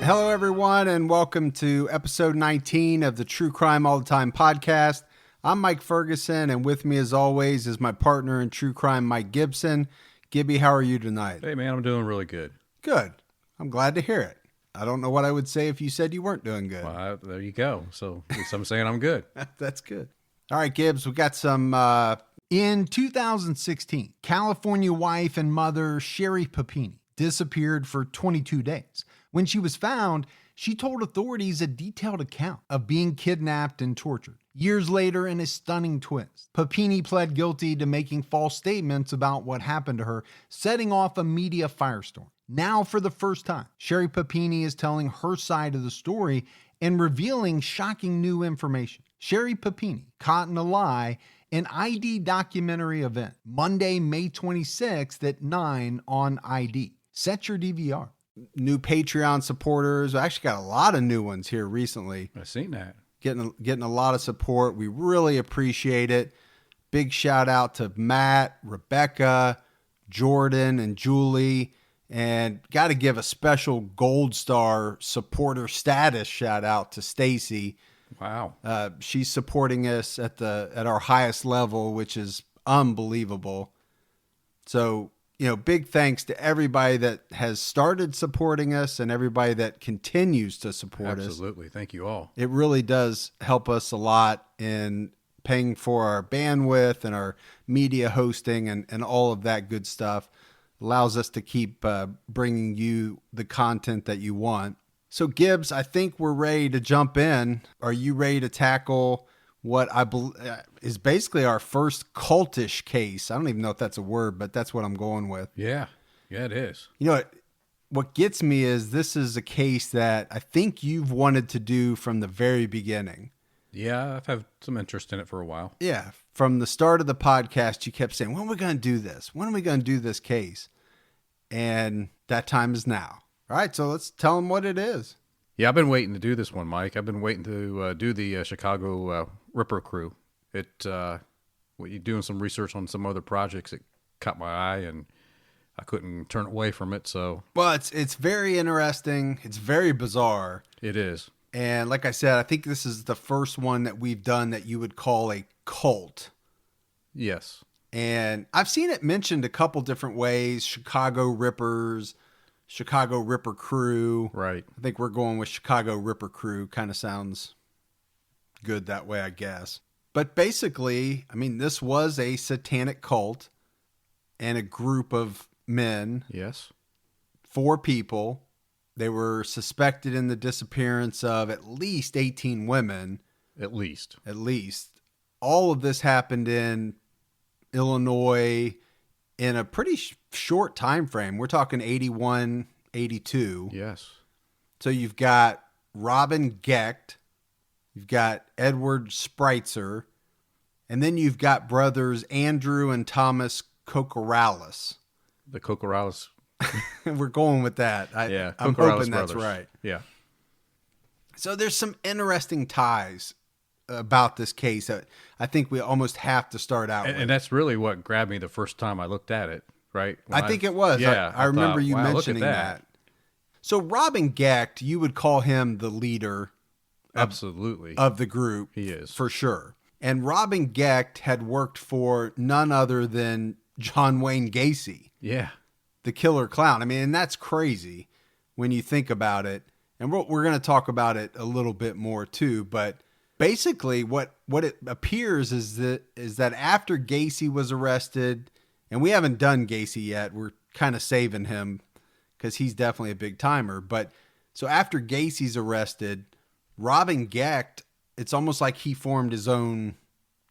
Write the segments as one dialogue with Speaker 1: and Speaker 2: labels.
Speaker 1: Hello, everyone, and welcome to episode 19 of the True Crime All the Time podcast. I'm Mike Ferguson, and with me, as always, is my partner in true crime, Mike Gibson. Gibby, how are you tonight?
Speaker 2: Hey, man, I'm doing really good.
Speaker 1: Good. I'm glad to hear it. I don't know what I would say if you said you weren't doing good.
Speaker 2: Well, there you go. So at least I'm saying I'm good.
Speaker 1: That's good. All right, Gibbs, we got some... In 2016, California wife and mother Sherry Papini disappeared for 22 days. When she was found, she told authorities a detailed account of being kidnapped and tortured. Years later, in a stunning twist, Papini pled guilty to making false statements about what happened to her, setting off a media firestorm. Now, for the first time, Sherry Papini is telling her side of the story and revealing shocking new information. Sherry Papini, caught in a lie, an ID documentary event, Monday, May 26th at 9 on ID. Set your DVR. New Patreon supporters. I actually got a lot of new ones here recently.
Speaker 2: I've seen that.
Speaker 1: Getting a lot of support. We really appreciate it. Big shout out to Matt, Rebecca, Jordan, and Julie. And got to give a special Gold Star supporter status shout out to Stacy.
Speaker 2: Wow.
Speaker 1: She's supporting us at our highest level, which is unbelievable. So, big thanks to everybody that has started supporting us and everybody that continues to support us.
Speaker 2: Absolutely. Thank you all.
Speaker 1: It really does help us a lot in paying for our bandwidth and our media hosting and all of that good stuff. Allows us to keep bringing you the content that you want. So, Gibbs, I think we're ready to jump in. Are you ready to tackle what I believe is basically our first cultish case? I don't even know if that's a word, but that's what I'm going with.
Speaker 2: Yeah. Yeah, it is.
Speaker 1: What gets me is this is a case that I think you've wanted to do from the very beginning.
Speaker 2: Yeah, I've had some interest in it for a while.
Speaker 1: Yeah. From the start of the podcast, you kept saying, when are we going to do this? When are we going to do this case? And that time is now. All right, so let's tell them what it is.
Speaker 2: Yeah, I've been waiting to do this one, Mike. I've been waiting to do the Chicago Ripper Crew. You doing some research on some other projects that caught my eye, and I couldn't turn away from it. So,
Speaker 1: well, it's very interesting. It's very bizarre.
Speaker 2: It is.
Speaker 1: And like I said, I think this is the first one that we've done that you would call a cult.
Speaker 2: Yes.
Speaker 1: And I've seen it mentioned a couple different ways. Chicago Rippers, Chicago Ripper Crew.
Speaker 2: Right.
Speaker 1: I think we're going with Chicago Ripper Crew. Kind of sounds good that way, I guess. But basically, this was a satanic cult and a group of men.
Speaker 2: Yes.
Speaker 1: 4 people. They were suspected in the disappearance of at least 18 women.
Speaker 2: At least.
Speaker 1: All of this happened in Illinois in a pretty short time frame. We're talking 81, 82.
Speaker 2: Yes.
Speaker 1: So you've got Robin Gecht, you've got Edward Spreitzer, and then you've got brothers Andrew and Thomas Kokorales.
Speaker 2: The Kokorales.
Speaker 1: We're going with that. I'm hoping that's right.
Speaker 2: Yeah.
Speaker 1: So there's some interesting ties about this case that I think we almost have to start out with.
Speaker 2: And that's really what grabbed me the first time I looked at it, right?
Speaker 1: I think it was.
Speaker 2: Yeah.
Speaker 1: I remember you
Speaker 2: wow,
Speaker 1: mentioning that. So Robin Gecht, you would call him the leader
Speaker 2: absolutely
Speaker 1: of the group.
Speaker 2: He is.
Speaker 1: For sure. And Robin Gecht had worked for none other than John Wayne Gacy.
Speaker 2: Yeah.
Speaker 1: The killer clown. And that's crazy when you think about it. And we're going to talk about it a little bit more too. But basically what it appears is that after Gacy was arrested, and we haven't done Gacy yet, we're kind of saving him because he's definitely a big timer. But so after Gacy's arrested, Robin Gecht, it's almost like he formed his own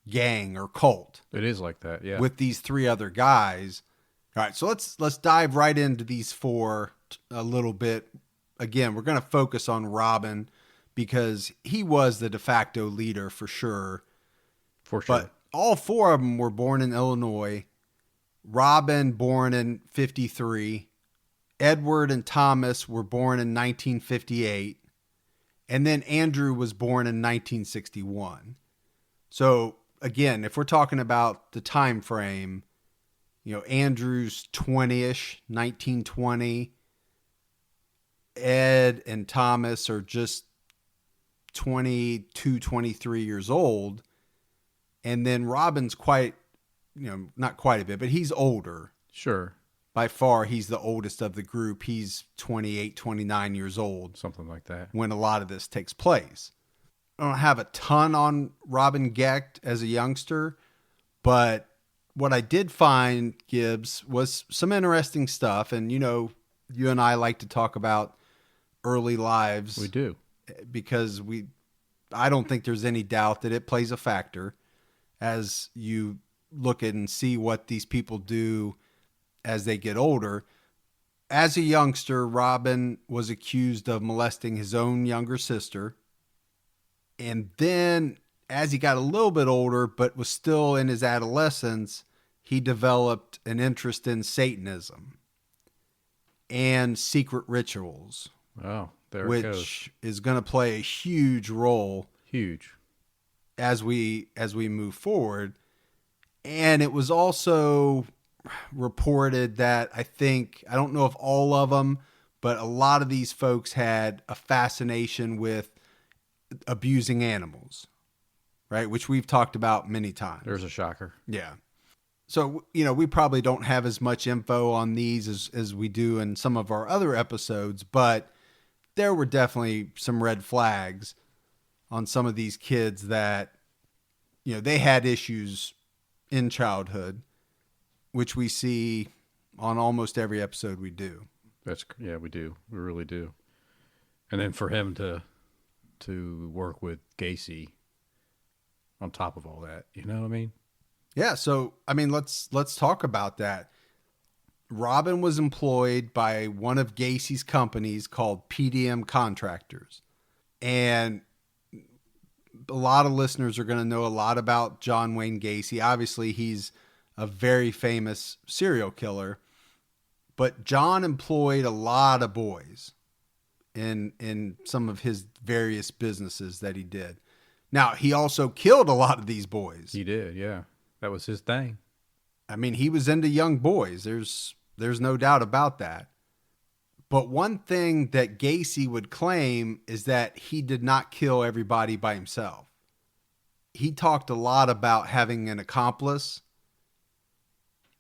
Speaker 1: gang or cult.
Speaker 2: It is like that, yeah.
Speaker 1: With these 3 other guys. All right, so let's dive right into these 4 a little bit. Again, we're going to focus on Robin because he was the de facto leader for sure.
Speaker 2: For sure.
Speaker 1: But all 4 of them were born in Illinois. Robin born in 53. Edward and Thomas were born in 1958. And then Andrew was born in 1961. So again, if we're talking about the time frame, Andrew's 20-ish, 1920. Ed and Thomas are just 22, 23 years old. And then Robin's quite, not quite a bit, but he's older.
Speaker 2: Sure.
Speaker 1: By far, he's the oldest of the group. He's 28, 29 years old.
Speaker 2: Something like that.
Speaker 1: When a lot of this takes place. I don't have a ton on Robin Gecht as a youngster, but what I did find, Gibbs, was some interesting stuff. And, you and I like to talk about early lives.
Speaker 2: We do.
Speaker 1: Because I don't think there's any doubt that it plays a factor as you look at and see what these people do as they get older. As a youngster, Robin was accused of molesting his own younger sister. And then as he got a little bit older, but was still in his adolescence, he developed an interest in Satanism and secret rituals.
Speaker 2: Oh, there
Speaker 1: which
Speaker 2: it goes.
Speaker 1: Is going to play a huge role.
Speaker 2: Huge.
Speaker 1: As we move forward. And it was also reported that I don't know if all of them, but a lot of these folks had a fascination with abusing animals, right? Which we've talked about many times.
Speaker 2: There's a shocker.
Speaker 1: Yeah. So, we probably don't have as much info on these as we do in some of our other episodes, but there were definitely some red flags on some of these kids that, they had issues in childhood, which we see on almost every episode we do.
Speaker 2: Yeah, we do. We really do. And then for him to work with Gacy on top of all that, you know what I mean?
Speaker 1: Yeah. So, let's talk about that. Robin was employed by one of Gacy's companies called PDM Contractors. And a lot of listeners are going to know a lot about John Wayne Gacy. Obviously, he's a very famous serial killer. But John employed a lot of boys in some of his various businesses that he did. Now, he also killed a lot of these boys.
Speaker 2: He did, yeah. That was his thing.
Speaker 1: He was into young boys. There's no doubt about that. But one thing that Gacy would claim is that he did not kill everybody by himself. He talked a lot about having an accomplice.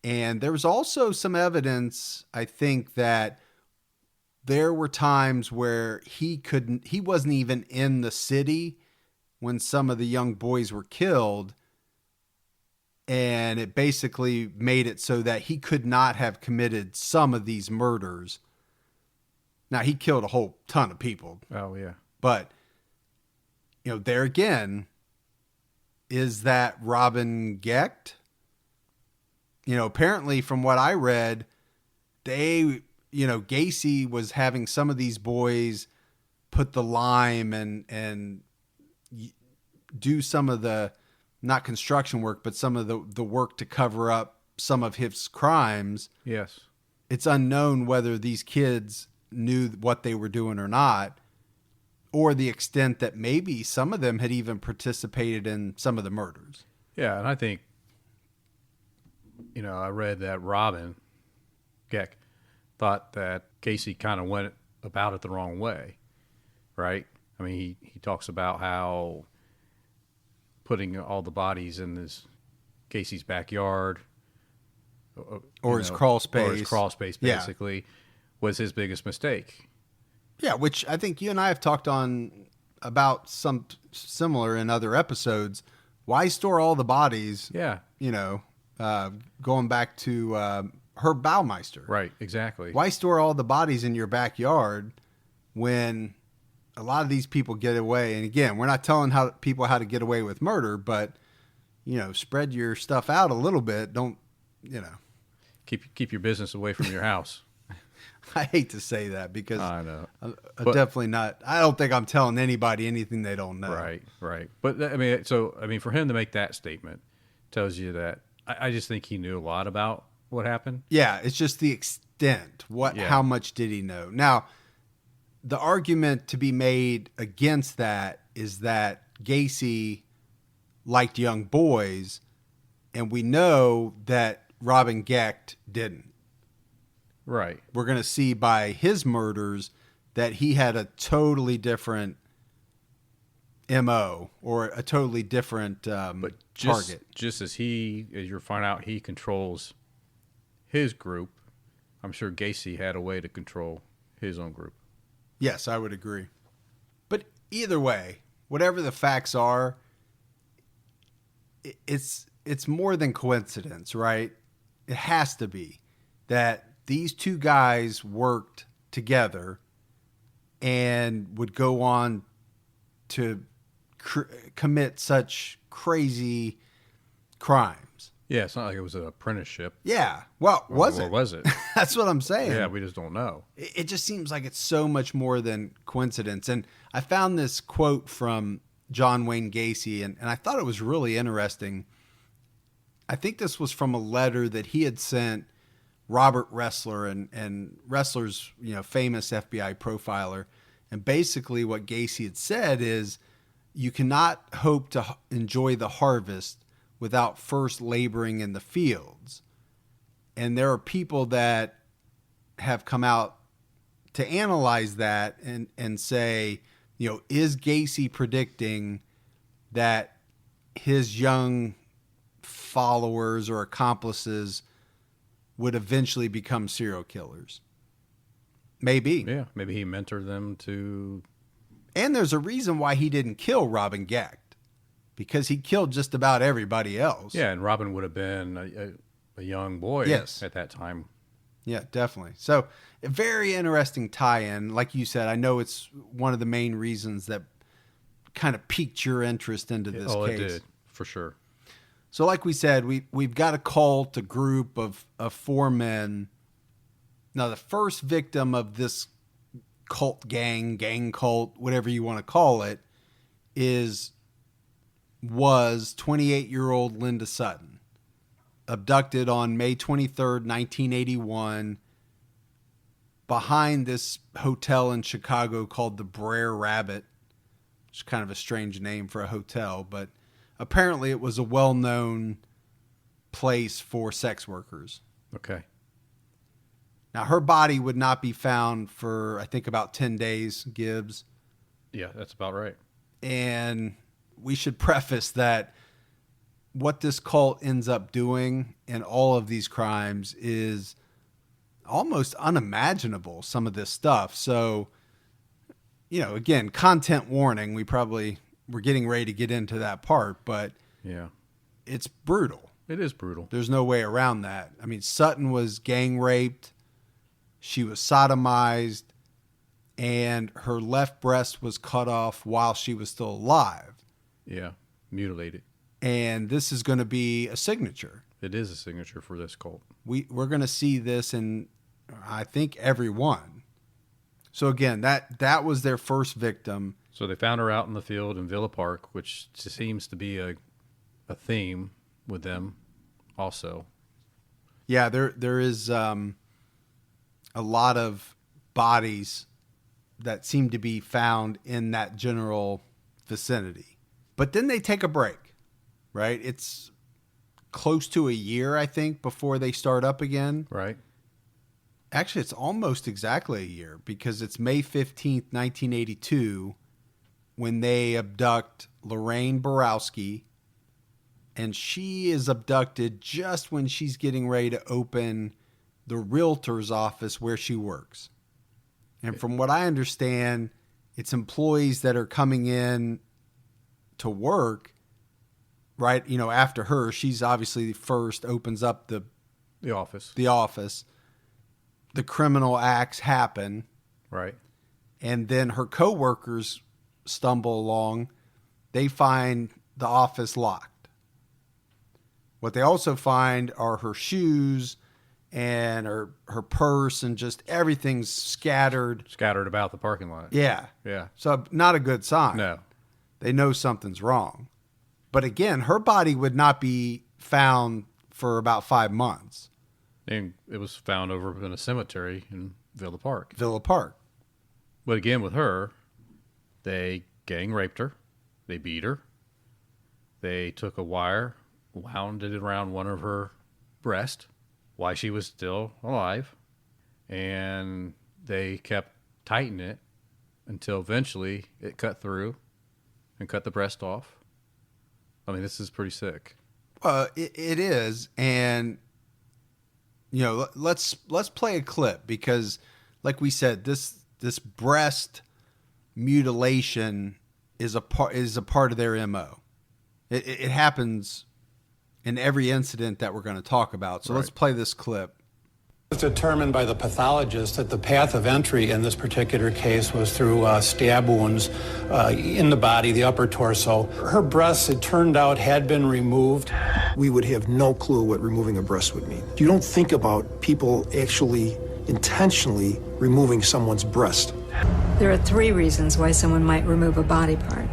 Speaker 1: And there was also some evidence, I think, that there were times where he wasn't even in the city when some of the young boys were killed. And it basically made it so that he could not have committed some of these murders. Now, he killed a whole ton of people.
Speaker 2: Oh, yeah.
Speaker 1: But, there again, is that Robin Gecht? Apparently from what I read, Gacy was having some of these boys put the lime and do some of the, not construction work, but some of the work to cover up some of his crimes.
Speaker 2: Yes.
Speaker 1: It's unknown whether these kids knew what they were doing or not, or the extent that maybe some of them had even participated in some of the murders.
Speaker 2: Yeah, and I think, I read that Robin Gecht thought that Gacy kind of went about it the wrong way, right? He talks about how putting all the bodies in Gacy's backyard,
Speaker 1: or his crawl space,
Speaker 2: basically, was his biggest mistake.
Speaker 1: Yeah, which I think you and I have talked on about some similar in other episodes. Why store all the bodies?
Speaker 2: Yeah.
Speaker 1: Going back to Herb Baumeister.
Speaker 2: Right, exactly.
Speaker 1: Why store all the bodies in your backyard when a lot of these people get away? And again, we're not telling people how to get away with murder, but, spread your stuff out a little bit. Don't,
Speaker 2: Keep your business away from your house.
Speaker 1: I hate to say that because
Speaker 2: I know.
Speaker 1: I'm definitely not. I don't think I'm telling anybody anything they don't know.
Speaker 2: Right. But for him to make that statement tells you that I just think he knew a lot about what happened.
Speaker 1: Yeah, it's just the extent. How much did he know? Now, the argument to be made against that is that Gacy liked young boys, and we know that Robin Gecht didn't.
Speaker 2: Right.
Speaker 1: We're going to see by his murders that he had a totally different MO or a totally different
Speaker 2: But
Speaker 1: target.
Speaker 2: just as you're finding out he controls his group, I'm sure Gacy had a way to control his own group.
Speaker 1: Yes, I would agree. But either way, whatever the facts are, it's more than coincidence, right? It has to be that these two guys worked together and would go on to commit such crazy crimes.
Speaker 2: Yeah, it's not like it was an apprenticeship.
Speaker 1: Yeah. Well, was
Speaker 2: Or
Speaker 1: it?
Speaker 2: was it?
Speaker 1: That's what I'm saying.
Speaker 2: Yeah, we just don't know.
Speaker 1: It just seems like it's so much more than coincidence. And I found this quote from John Wayne Gacy, and I thought it was really interesting. I think this was from a letter that he had sent Robert Ressler, and Ressler's, famous FBI profiler. And basically what Gacy had said is, you cannot hope to enjoy the harvest without first laboring in the fields. And there are people that have come out to analyze that and say, is Gacy predicting that his young followers or accomplices would eventually become serial killers? Maybe.
Speaker 2: Yeah, maybe he mentored them to...
Speaker 1: And there's a reason why he didn't kill Robin Gecht, because he killed just about everybody else.
Speaker 2: Yeah, and Robin would have been a young boy
Speaker 1: Yes.
Speaker 2: at that time.
Speaker 1: Yeah, definitely. So a very interesting tie-in. Like you said, I know it's one of the main reasons that kind of piqued your interest into this case.
Speaker 2: It did, for sure.
Speaker 1: So like we said, we've got a cult, a group of 4 men. Now, the first victim of this gang cult, whatever you want to call it, was 28-year-old Linda Sutton, abducted on May 23rd, 1981, behind this hotel in Chicago called the Brer Rabbit, which is kind of a strange name for a hotel, but apparently it was a well-known place for sex workers.
Speaker 2: Okay.
Speaker 1: Now, her body would not be found for, I think, about 10 days, Gibbs.
Speaker 2: Yeah, that's about right.
Speaker 1: And we should preface that what this cult ends up doing in all of these crimes is almost unimaginable, some of this stuff. So, again, content warning. We're getting ready to get into that part, but
Speaker 2: Yeah.
Speaker 1: it's brutal.
Speaker 2: It is brutal.
Speaker 1: There's no way around that. I mean, Sutton was gang raped. She was sodomized, and her left breast was cut off while she was still alive.
Speaker 2: Yeah, mutilated.
Speaker 1: And this is going to be a signature.
Speaker 2: It is a signature for this cult.
Speaker 1: We're going to see this in, I think, every one. So again, that was their first victim.
Speaker 2: So they found her out in the field in Villa Park, which seems to be a theme with them also.
Speaker 1: Yeah, there is a lot of bodies that seem to be found in that general vicinity. But then they take a break, right? It's close to a year, I think, before they start up again.
Speaker 2: Right.
Speaker 1: Actually, it's almost exactly a year, because it's May 15th, 1982, when they abduct Lorraine Borowski, and she is abducted just when she's getting ready to open the realtor's office where she works. And from what I understand, it's employees that are coming in to work, right? After her, she's obviously first, opens up the
Speaker 2: office.
Speaker 1: The criminal acts happen.
Speaker 2: Right.
Speaker 1: And then her coworkers stumble along. They find the office locked. What they also find are her shoes and her purse, and just everything's scattered
Speaker 2: about the parking lot.
Speaker 1: Yeah.
Speaker 2: Yeah.
Speaker 1: So not a good sign.
Speaker 2: No.
Speaker 1: They know something's wrong. But again, her body would not be found for about 5 months.
Speaker 2: And it was found over in a cemetery in Villa Park. But again, with her, they gang raped her. They beat her. They took a wire, wound it around one of her breasts while she was still alive. And they kept tighten it until eventually it cut through and cut the breast off. I mean, this is pretty sick.
Speaker 1: It is, and let's play a clip because, like we said, this breast mutilation is a part of their MO. It happens in every incident that we're going to talk about. So let's play this clip.
Speaker 3: It was determined by the pathologist that the path of entry in this particular case was through stab wounds in the body, the upper torso. Her breasts, it turned out, had been removed.
Speaker 4: We would have no clue what removing a breast would mean. You don't think about people actually intentionally removing someone's breast.
Speaker 5: There are 3 reasons why someone might remove a body part.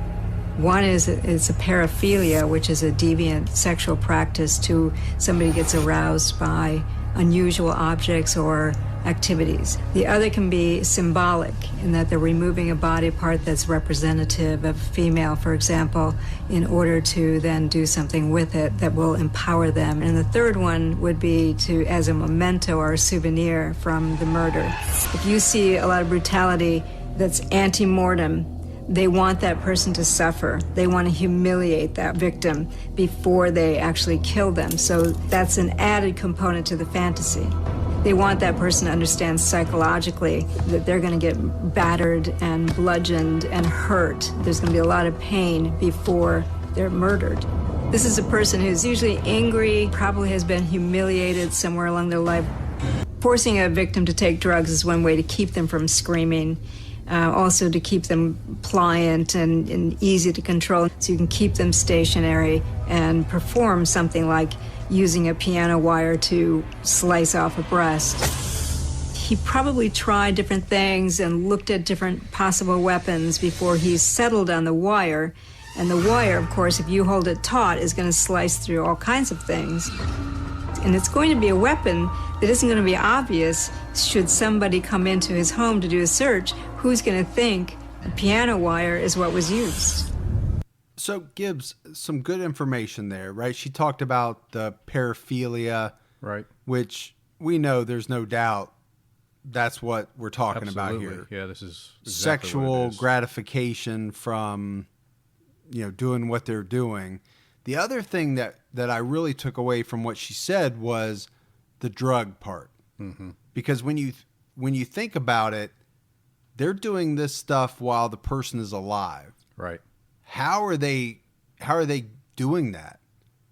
Speaker 5: One is it's a paraphilia, which is a deviant sexual practice to somebody gets aroused by unusual objects or activities. The other can be symbolic in that they're removing a body part that's representative of a female, for example, in order to then do something with it that will empower them. And the third one would be as a memento or a souvenir from the murder. If you see a lot of brutality that's ante-mortem, they want that person to suffer. They want to humiliate that victim before they actually kill them. So that's an added component to the fantasy. They want that person to understand psychologically that they're going to get battered and bludgeoned and hurt. There's going to be a lot of pain before they're murdered. This is a person who's usually angry, probably has been humiliated somewhere along their life. Forcing a victim to take drugs is one way to keep them from screaming. Also to keep them pliant and easy to control, so you can keep them stationary and perform something like using a piano wire to slice off a breast. He probably tried different things and looked at different possible weapons before he settled on the wire. And the wire, of course, if you hold it taut, is going to slice through all kinds of things. And it's going to be a weapon that isn't going to be obvious should somebody come into his home to do a search. Who's going to think a piano wire is what was used?
Speaker 1: So Gibbs, some good information there, right? She talked about the paraphilia,
Speaker 2: Right.
Speaker 1: which we know there's no doubt that's what we're talking
Speaker 2: Absolutely.
Speaker 1: about here.
Speaker 2: Yeah, this is exactly
Speaker 1: Sexual
Speaker 2: what it is.
Speaker 1: gratification from, doing what they're doing. The other thing that I really took away from what she said was the drug part.
Speaker 2: Mm-hmm.
Speaker 1: Because when you think about it, they're doing this stuff while the person is alive.
Speaker 2: Right.
Speaker 1: How are they doing that?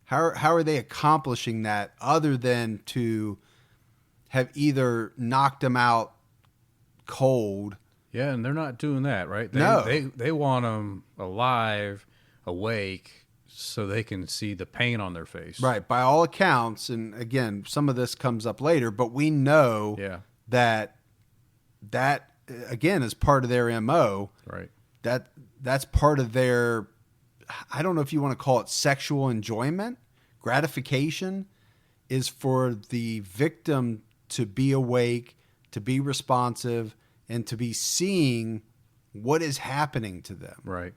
Speaker 1: How are they accomplishing that other than to have either knocked them out cold?
Speaker 2: Yeah, and they're not doing that, right?
Speaker 1: No.
Speaker 2: They want them alive, awake, so they can see the pain on their face.
Speaker 1: Right. By all accounts, and again, some of this comes up later, but we know that again is part of their MO.
Speaker 2: Right.
Speaker 1: That's part of their, I don't know if you want to call it sexual enjoyment, gratification, is for the victim to be awake, to be responsive, and to be seeing what is happening to them.
Speaker 2: Right.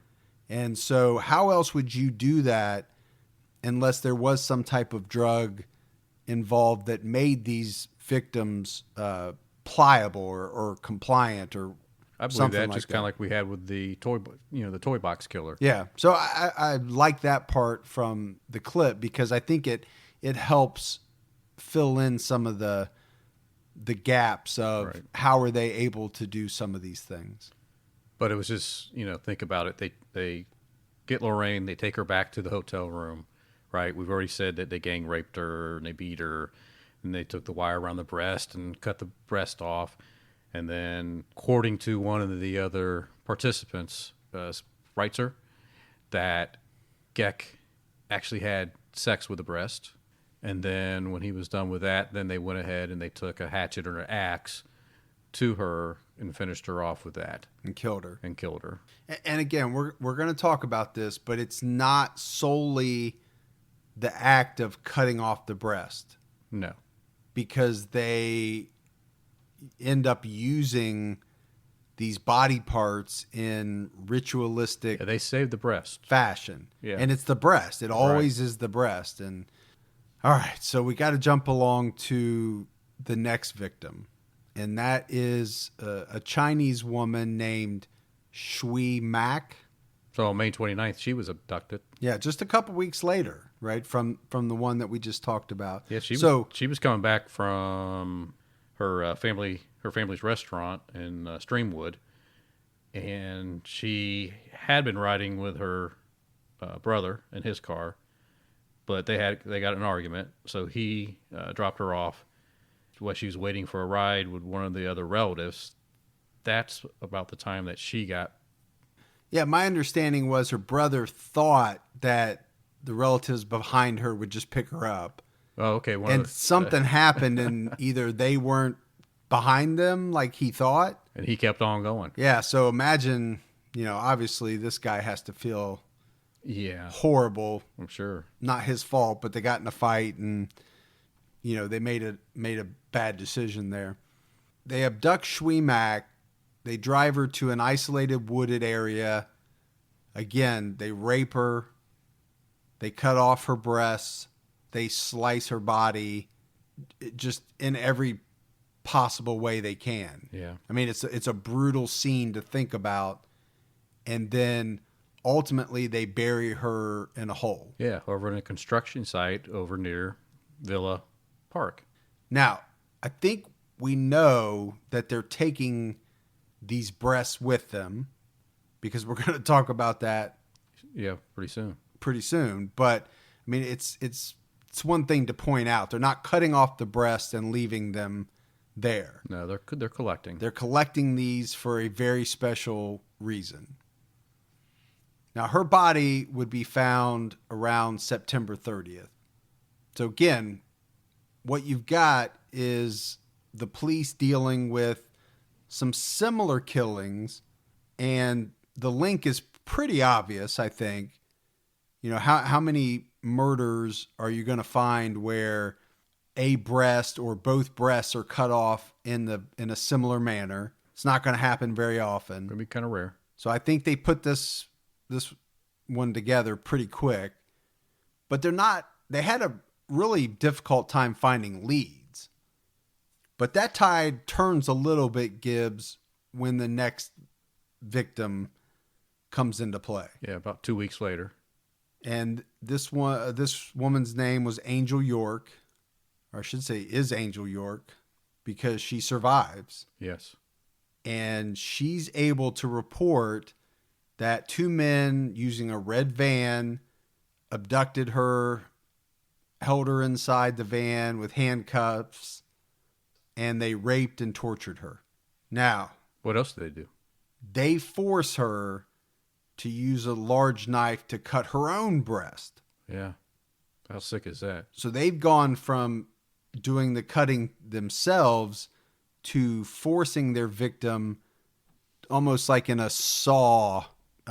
Speaker 1: And so how else would you do that unless there was some type of drug involved that made these victims pliable or compliant or
Speaker 2: I believe
Speaker 1: something
Speaker 2: that
Speaker 1: like
Speaker 2: just kind of like we had with the toy box killer.
Speaker 1: Yeah. So I like that part from the clip because I think it helps fill in some of the gaps of how are they able to do some of these things.
Speaker 2: But it was just, think about it. They get Lorraine, they take her back to the hotel room, right? We've already said that they gang raped her and they beat her and they took the wire around the breast and cut the breast off. And then, according to one of the other participants, Reitzer, that Geck actually had sex with the breast. And then when he was done with that, then they went ahead and they took a hatchet or an axe to her and finished her off with that.
Speaker 1: And killed her. And again, we're going to talk about this, but it's not solely the act of cutting off the breast.
Speaker 2: No.
Speaker 1: Because they end up using these body parts in ritualistic
Speaker 2: they save the breast
Speaker 1: fashion.
Speaker 2: Yeah.
Speaker 1: And it's the breast. It always is the breast. And all right, so we got to jump along to the next victim. and that is a Chinese woman named Shui Mak.
Speaker 2: So on May 29th, she was abducted.
Speaker 1: Yeah, just a couple weeks later, right, from the one that we just talked about.
Speaker 2: Yeah, she was coming back from her family's restaurant in Streamwood, and she had been riding with her brother in his car, but they got in an argument, so he dropped her off while she was waiting for a ride with one of the other relatives. That's about the time that she got.
Speaker 1: Yeah, my understanding was her brother thought that the relatives behind her would just pick her up.
Speaker 2: Oh, okay.
Speaker 1: And something happened, and either they weren't behind them like he thought.
Speaker 2: And he kept on going.
Speaker 1: Yeah, so imagine, obviously this guy has to feel horrible.
Speaker 2: I'm sure.
Speaker 1: Not his fault, but they got in a fight, and, they made a bad decision there. They abduct Shui Mak. They drive her to an isolated wooded area. Again, they rape her. They cut off her breasts. They slice her body just in every possible way they can.
Speaker 2: Yeah.
Speaker 1: I mean, it's a brutal scene to think about. And then ultimately they bury her in a hole.
Speaker 2: Yeah, over in a construction site over near Villa Park.
Speaker 1: Now, I think we know that they're taking these breasts with them, because we're going to talk about that pretty soon. But I mean, it's one thing to point out. They're not cutting off the breast and leaving them there.
Speaker 2: No, they're collecting.
Speaker 1: They're collecting these for a very special reason. Now, her body would be found around September 30th. So again, what you've got is the police dealing with some similar killings, and the link is pretty obvious, I think. How many murders are you going to find where a breast or both breasts are cut off in a similar manner? It's not going to happen very often.
Speaker 2: Going to be kind of rare.
Speaker 1: So I think they put this one together pretty quick, but they had a really difficult time finding leads. But that tide turns a little bit, Gibbs, when the next victim comes into play.
Speaker 2: Yeah, about 2 weeks later.
Speaker 1: And this woman's name was Angel York, or I should say is Angel York, because she survives.
Speaker 2: Yes.
Speaker 1: And she's able to report that two men using a red van abducted her, held her inside the van with handcuffs, and they raped and tortured her. Now,
Speaker 2: what else did they do?
Speaker 1: They force her to use a large knife to cut her own breast.
Speaker 2: Yeah. How sick is that? So
Speaker 1: they've gone from doing the cutting themselves to forcing their victim, almost like in a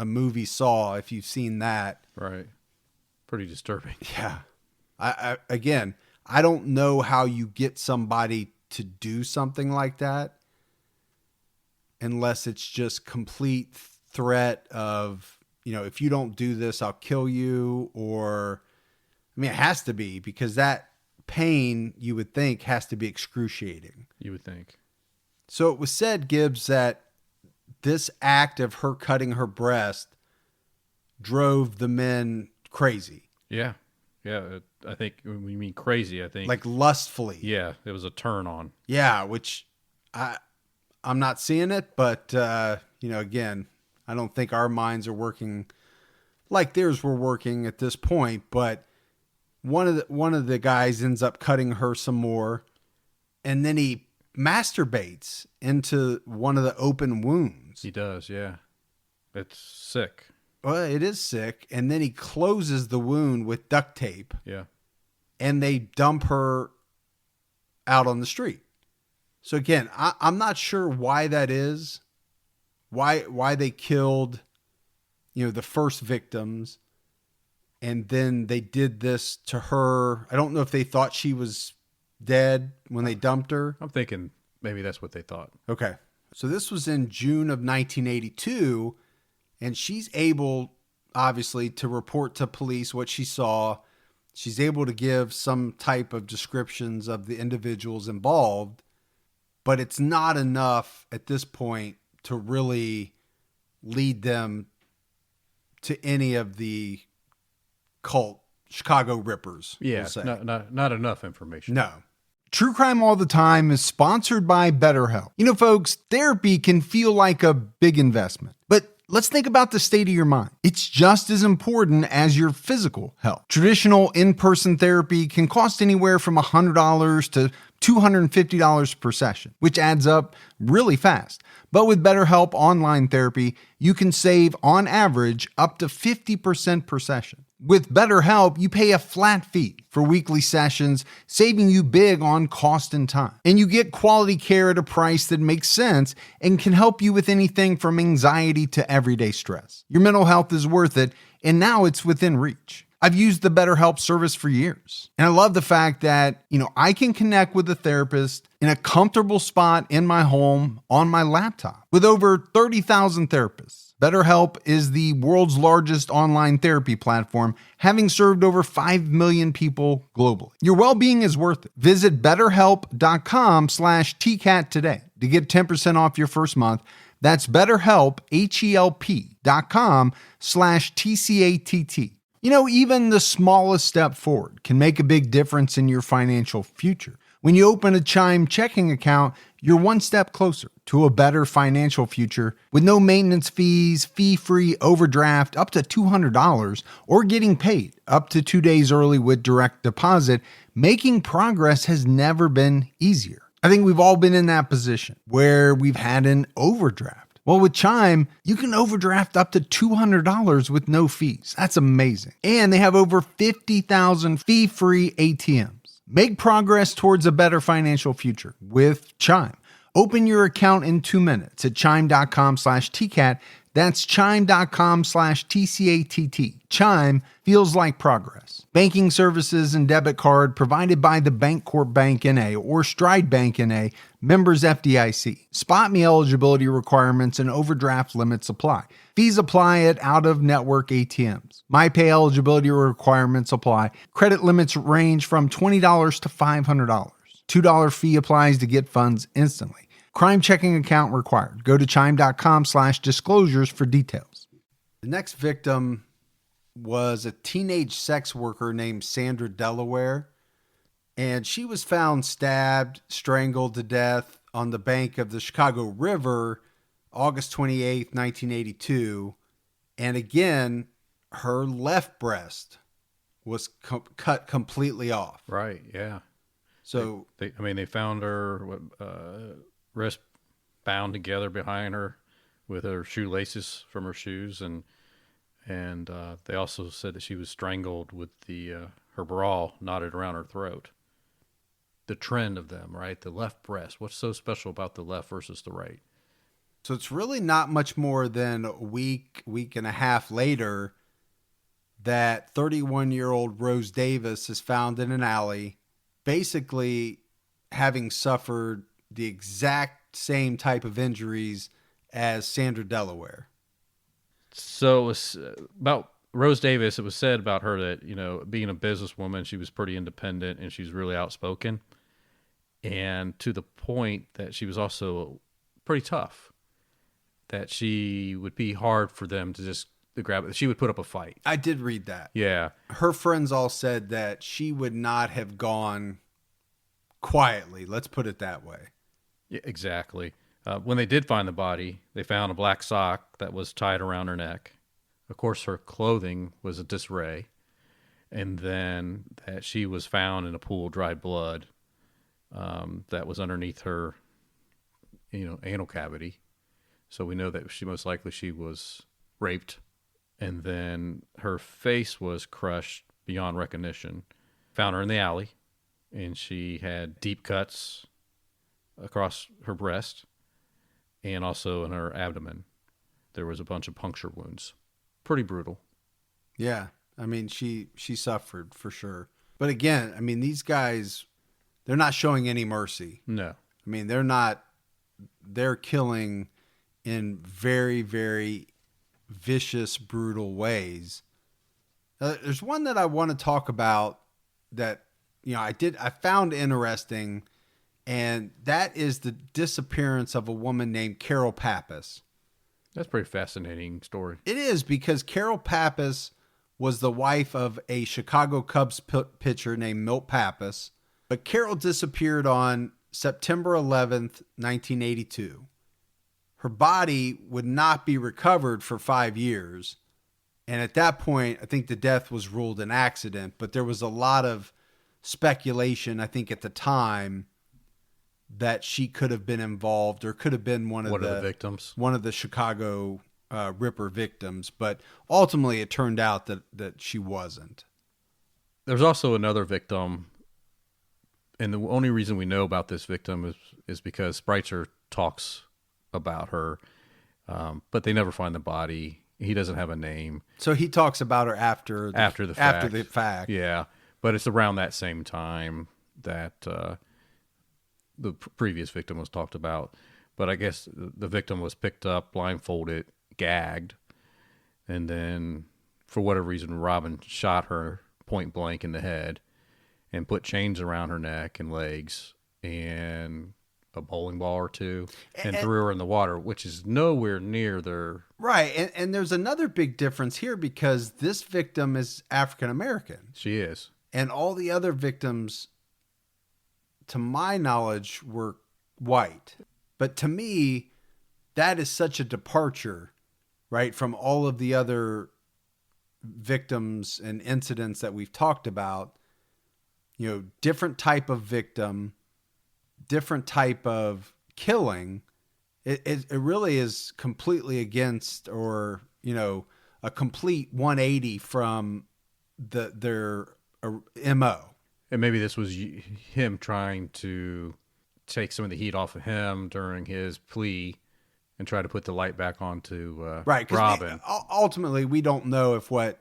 Speaker 1: movie Saw, if you've seen that.
Speaker 2: Right. Pretty disturbing.
Speaker 1: Yeah. I don't know how you get somebody to do something like that unless it's just complete threat of, if you don't do this, I'll kill you. Or, it has to be, because that pain, you would think, has to be excruciating.
Speaker 2: You would think.
Speaker 1: So it was said, Gibbs, that this act of her cutting her breast drove the men crazy.
Speaker 2: Yeah. Yeah, I think when we mean crazy, I think
Speaker 1: like lustfully.
Speaker 2: Yeah, it was a turn on.
Speaker 1: Yeah, which I'm not seeing it, but again, I don't think our minds are working like theirs were working at this point. But one of the guys ends up cutting her some more, and then he masturbates into one of the open wounds.
Speaker 2: He does, yeah. It's sick.
Speaker 1: Well, it is sick. And then he closes the wound with duct tape.
Speaker 2: Yeah.
Speaker 1: And they dump her out on the street. So again, I'm not sure why that is. Why they killed, the first victims. And then they did this to her. I don't know if they thought she was dead when they dumped her.
Speaker 2: I'm thinking maybe that's what they thought.
Speaker 1: Okay. So this was in June of 1982. And she's able, obviously, to report to police what she saw. She's able to give some type of descriptions of the individuals involved. but it's not enough at this point to really lead them to any of the cult Chicago Rippers.
Speaker 2: Yeah,
Speaker 1: we'll say.
Speaker 2: not enough information.
Speaker 1: No. True Crime All the Time is sponsored by BetterHelp. You know, folks, therapy can feel like a big investment, but let's think about the state of your mind. It's just as important as your physical health. Traditional in-person therapy can cost anywhere from $100 to $250 per session, which adds up really fast. But with BetterHelp Online Therapy, you can save, on average, up to 50% per session. With BetterHelp, you pay a flat fee for weekly sessions, saving you big on cost and time. And you get quality care at a price that makes sense and can help you with anything from anxiety to everyday stress. Your mental health is worth it, and now it's within reach. I've used the BetterHelp service for years, and I love the fact that, I can connect with a therapist in a comfortable spot in my home on my laptop. With over 30,000 therapists, BetterHelp is the world's largest online therapy platform, having served over 5 million people globally. Your well-being is worth it. Visit BetterHelp.com/TCAT today to get 10% off your first month. That's BetterHelp, HELP.com/TCATT. Even the smallest step forward can make a big difference in your financial future. When you open a Chime checking account, you're one step closer to a better financial future with no maintenance fees, fee-free overdraft up to $200, or getting paid up to 2 days early with direct deposit. Making progress has never been easier. I think we've all been in that position where we've had an overdraft. Well, with Chime, you can overdraft up to $200 with no fees. That's amazing. And they have over 50,000 fee-free ATMs. Make progress towards a better financial future with Chime. Open your account in 2 minutes at chime.com/TCAT. That's chime.com/TCATT. Chime feels like progress. Banking services and debit card provided by the Bancorp Bank N.A. or Stride Bank N.A., members FDIC. Spot me eligibility requirements and overdraft limits apply. Fees apply at out-of-network ATMs. MyPay eligibility requirements apply. Credit limits range from $20 to $500. $2 fee applies to get funds instantly. Crime checking account required. Go to chime.com/disclosures for details. The next victim was a teenage sex worker named Sandra Delaware, and she was found stabbed, strangled to death on the bank of the Chicago River, August 28th, 1982. And again, her left breast was cut completely off.
Speaker 2: Right, yeah.
Speaker 1: So
Speaker 2: they found her wrist bound together behind her with her shoelaces from her shoes, and they also said that she was strangled with her bra knotted around her throat. The trend of them, right? The left breast. What's so special about the left versus the right?
Speaker 1: So it's really not much more than a week and a half later that 31-year-old Rose Davis is found in an alley, basically having suffered the exact same type of injuries as Sandra Delaware.
Speaker 2: So it was about Rose Davis. It was said about her that, being a businesswoman, she was pretty independent and she's really outspoken. And to the point that she was also pretty tough, that she would be hard for them to grab it. She would put up a fight.
Speaker 1: I did read that.
Speaker 2: Yeah.
Speaker 1: Her friends all said that she would not have gone quietly. Let's put it that way.
Speaker 2: Yeah, exactly. When they did find the body, they found a black sock that was tied around her neck. Of course, her clothing was a disarray. And then that she was found in a pool of dried blood that was underneath her, anal cavity. So we know that most likely she was raped. And then her face was crushed beyond recognition. Found her in the alley, and she had deep cuts across her breast and also in her abdomen. There was a bunch of puncture wounds. Pretty brutal.
Speaker 1: Yeah. She suffered for sure. But again, these guys, they're not showing any mercy.
Speaker 2: No.
Speaker 1: They're killing in very, very vicious, brutal ways. There's one that I want to talk about that, I found interesting, And that is the disappearance of a woman named Carol Pappas.
Speaker 2: That's a pretty fascinating story.
Speaker 1: It is, because Carol Pappas was the wife of a Chicago Cubs pitcher named Milt Pappas. But Carol disappeared on September 11th, 1982. Her body would not be recovered for 5 years. And at that point, I think the death was ruled an accident, but there was a lot of speculation, I think, at the time that she could have been involved or could have been one of the
Speaker 2: victims,
Speaker 1: one of the Chicago Ripper victims. But ultimately, it turned out that she wasn't.
Speaker 2: There's also another victim, and the only reason we know about this victim is because Spreitzer talks about her, but they never find the body. He doesn't have a name.
Speaker 1: So he talks about her after the fact.
Speaker 2: Yeah, but it's around that same time that the previous victim was talked about. But I guess the victim was picked up, blindfolded, gagged, and then for whatever reason, Robin shot her point blank in the head and put chains around her neck and legs and a bowling ball or two and threw her in the water, which is nowhere near their...
Speaker 1: Right. And there's another big difference here, because this victim is African American.
Speaker 2: She is.
Speaker 1: And all the other victims, to my knowledge, were white. But to me, that is such a departure, right, from all of the other victims and incidents that we've talked about. You know, different type of victim, different type of killing. It really is completely against, or, you know, a complete 180 from their MO.
Speaker 2: And maybe this was him trying to take some of the heat off of him during his plea and try to put the light back onto Robin.
Speaker 1: Ultimately, we don't know if what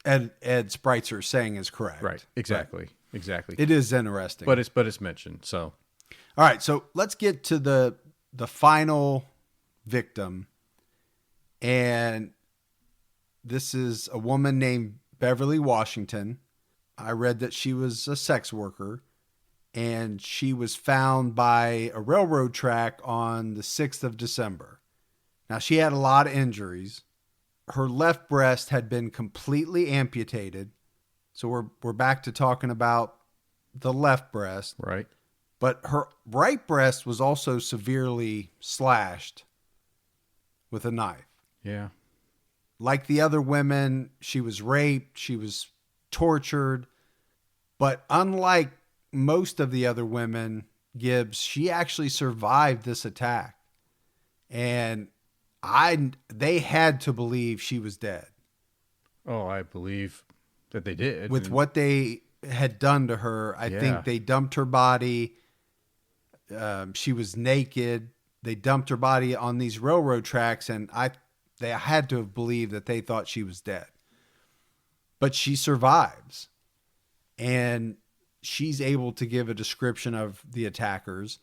Speaker 1: Ed Spreitzer is saying is correct.
Speaker 2: Right. Exactly. Exactly.
Speaker 1: It is interesting.
Speaker 2: But it's mentioned. So,
Speaker 1: all right. So let's get to the final victim. And this is a woman named Beverly Washington. I read that she was a sex worker, and she was found by a railroad track on the 6th of December. Now, she had a lot of injuries. Her left breast had been completely amputated. So we're back to talking about the left breast.
Speaker 2: Right.
Speaker 1: But her right breast was also severely slashed with a knife.
Speaker 2: Yeah.
Speaker 1: Like the other women, she was raped, she was tortured. But unlike most of the other women, Gibbs, she actually survived this attack. And they had to believe she was dead.
Speaker 2: Oh, I believe that they did.
Speaker 1: With what they had done to her, I think they dumped her body. She was naked. They dumped her body on these railroad tracks, and they had to have believed that they thought she was dead. But she survives. And she's able to give a description of the attackers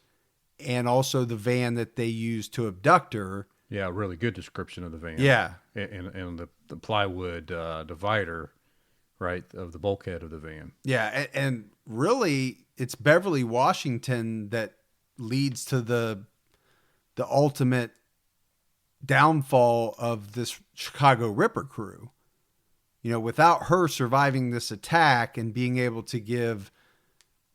Speaker 1: and also the van that they used to abduct her.
Speaker 2: Yeah, a really good description of the van.
Speaker 1: Yeah.
Speaker 2: And the plywood divider, right, of the bulkhead of the van.
Speaker 1: Yeah, and really, it's Beverly Washington that leads to the ultimate downfall of this Chicago Ripper crew. You know, without her surviving this attack and being able to give,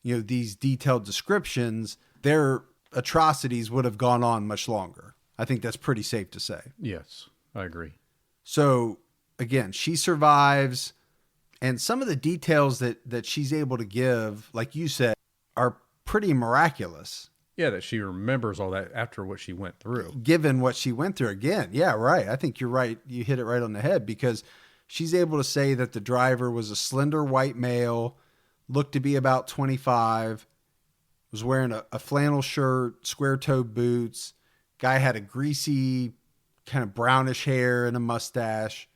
Speaker 1: you know, these detailed descriptions, their atrocities would have gone on much longer. I think that's pretty safe to say.
Speaker 2: Yes, I agree.
Speaker 1: So, again, she survives, and some of the details that she's able to give, like you said, are pretty miraculous.
Speaker 2: Yeah, that she remembers all that after what she went through.
Speaker 1: Given what she went through again. Yeah, right. I think you're right. You hit it right on the head, because she's able to say that the driver was a slender white male, looked to be about 25, was wearing a flannel shirt, square-toed boots. Guy had a greasy, kind of brownish hair and a mustache.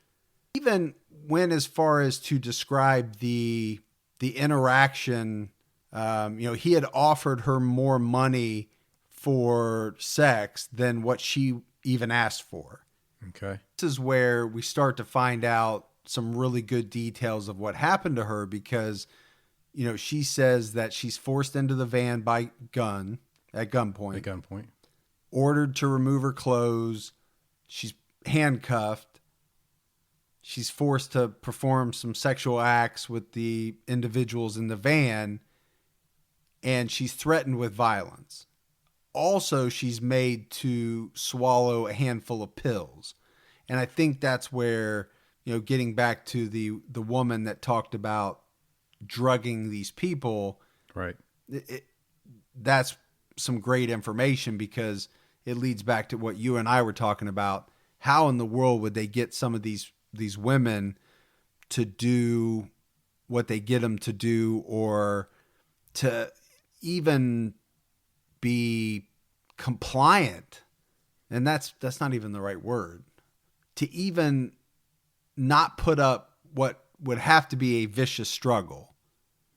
Speaker 1: Even went as far as to describe the interaction. He had offered her more money for sex than what she even asked for.
Speaker 2: Okay.
Speaker 1: This is where we start to find out some really good details of what happened to her, because she says that she's forced into the van by gunpoint,
Speaker 2: At gunpoint.
Speaker 1: ordered to remove her clothes. She's handcuffed. She's forced to perform some sexual acts with the individuals in the van, and she's threatened with violence. Also, she's made to swallow a handful of pills. And I think that's where, getting back to the woman that talked about drugging these people,
Speaker 2: Right.
Speaker 1: That's some great information, because it leads back to what you and I were talking about. How in the world would they get some of these women to do what they get them to do, or to even be compliant? And that's not even the right word. To even not put up what would have to be a vicious struggle.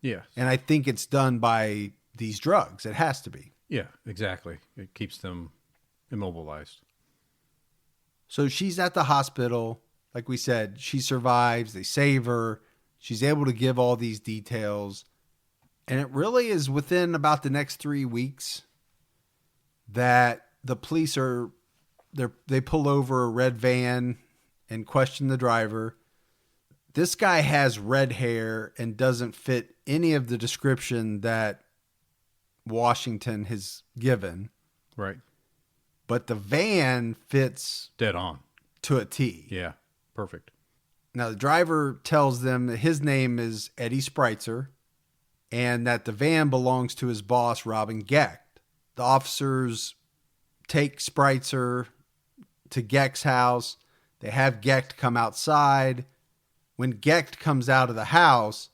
Speaker 2: Yeah.
Speaker 1: And I think it's done by these drugs. It has to be.
Speaker 2: Yeah, exactly. It keeps them immobilized.
Speaker 1: So she's at the hospital. Like we said, she survives. They save her. She's able to give all these details. And it really is within about the next 3 weeks that the police they pull over a red van and question the driver. This guy has red hair and doesn't fit any of the description that Washington has given.
Speaker 2: Right.
Speaker 1: But the van fits
Speaker 2: Dead on.
Speaker 1: to a T.
Speaker 2: Yeah. Perfect.
Speaker 1: Now, the driver tells them that his name is Eddie Spreitzer and that the van belongs to his boss, Robin Gecht. The officers take Spreitzer to Gecht's house. They have Gecht come outside. When Gecht comes out of the house,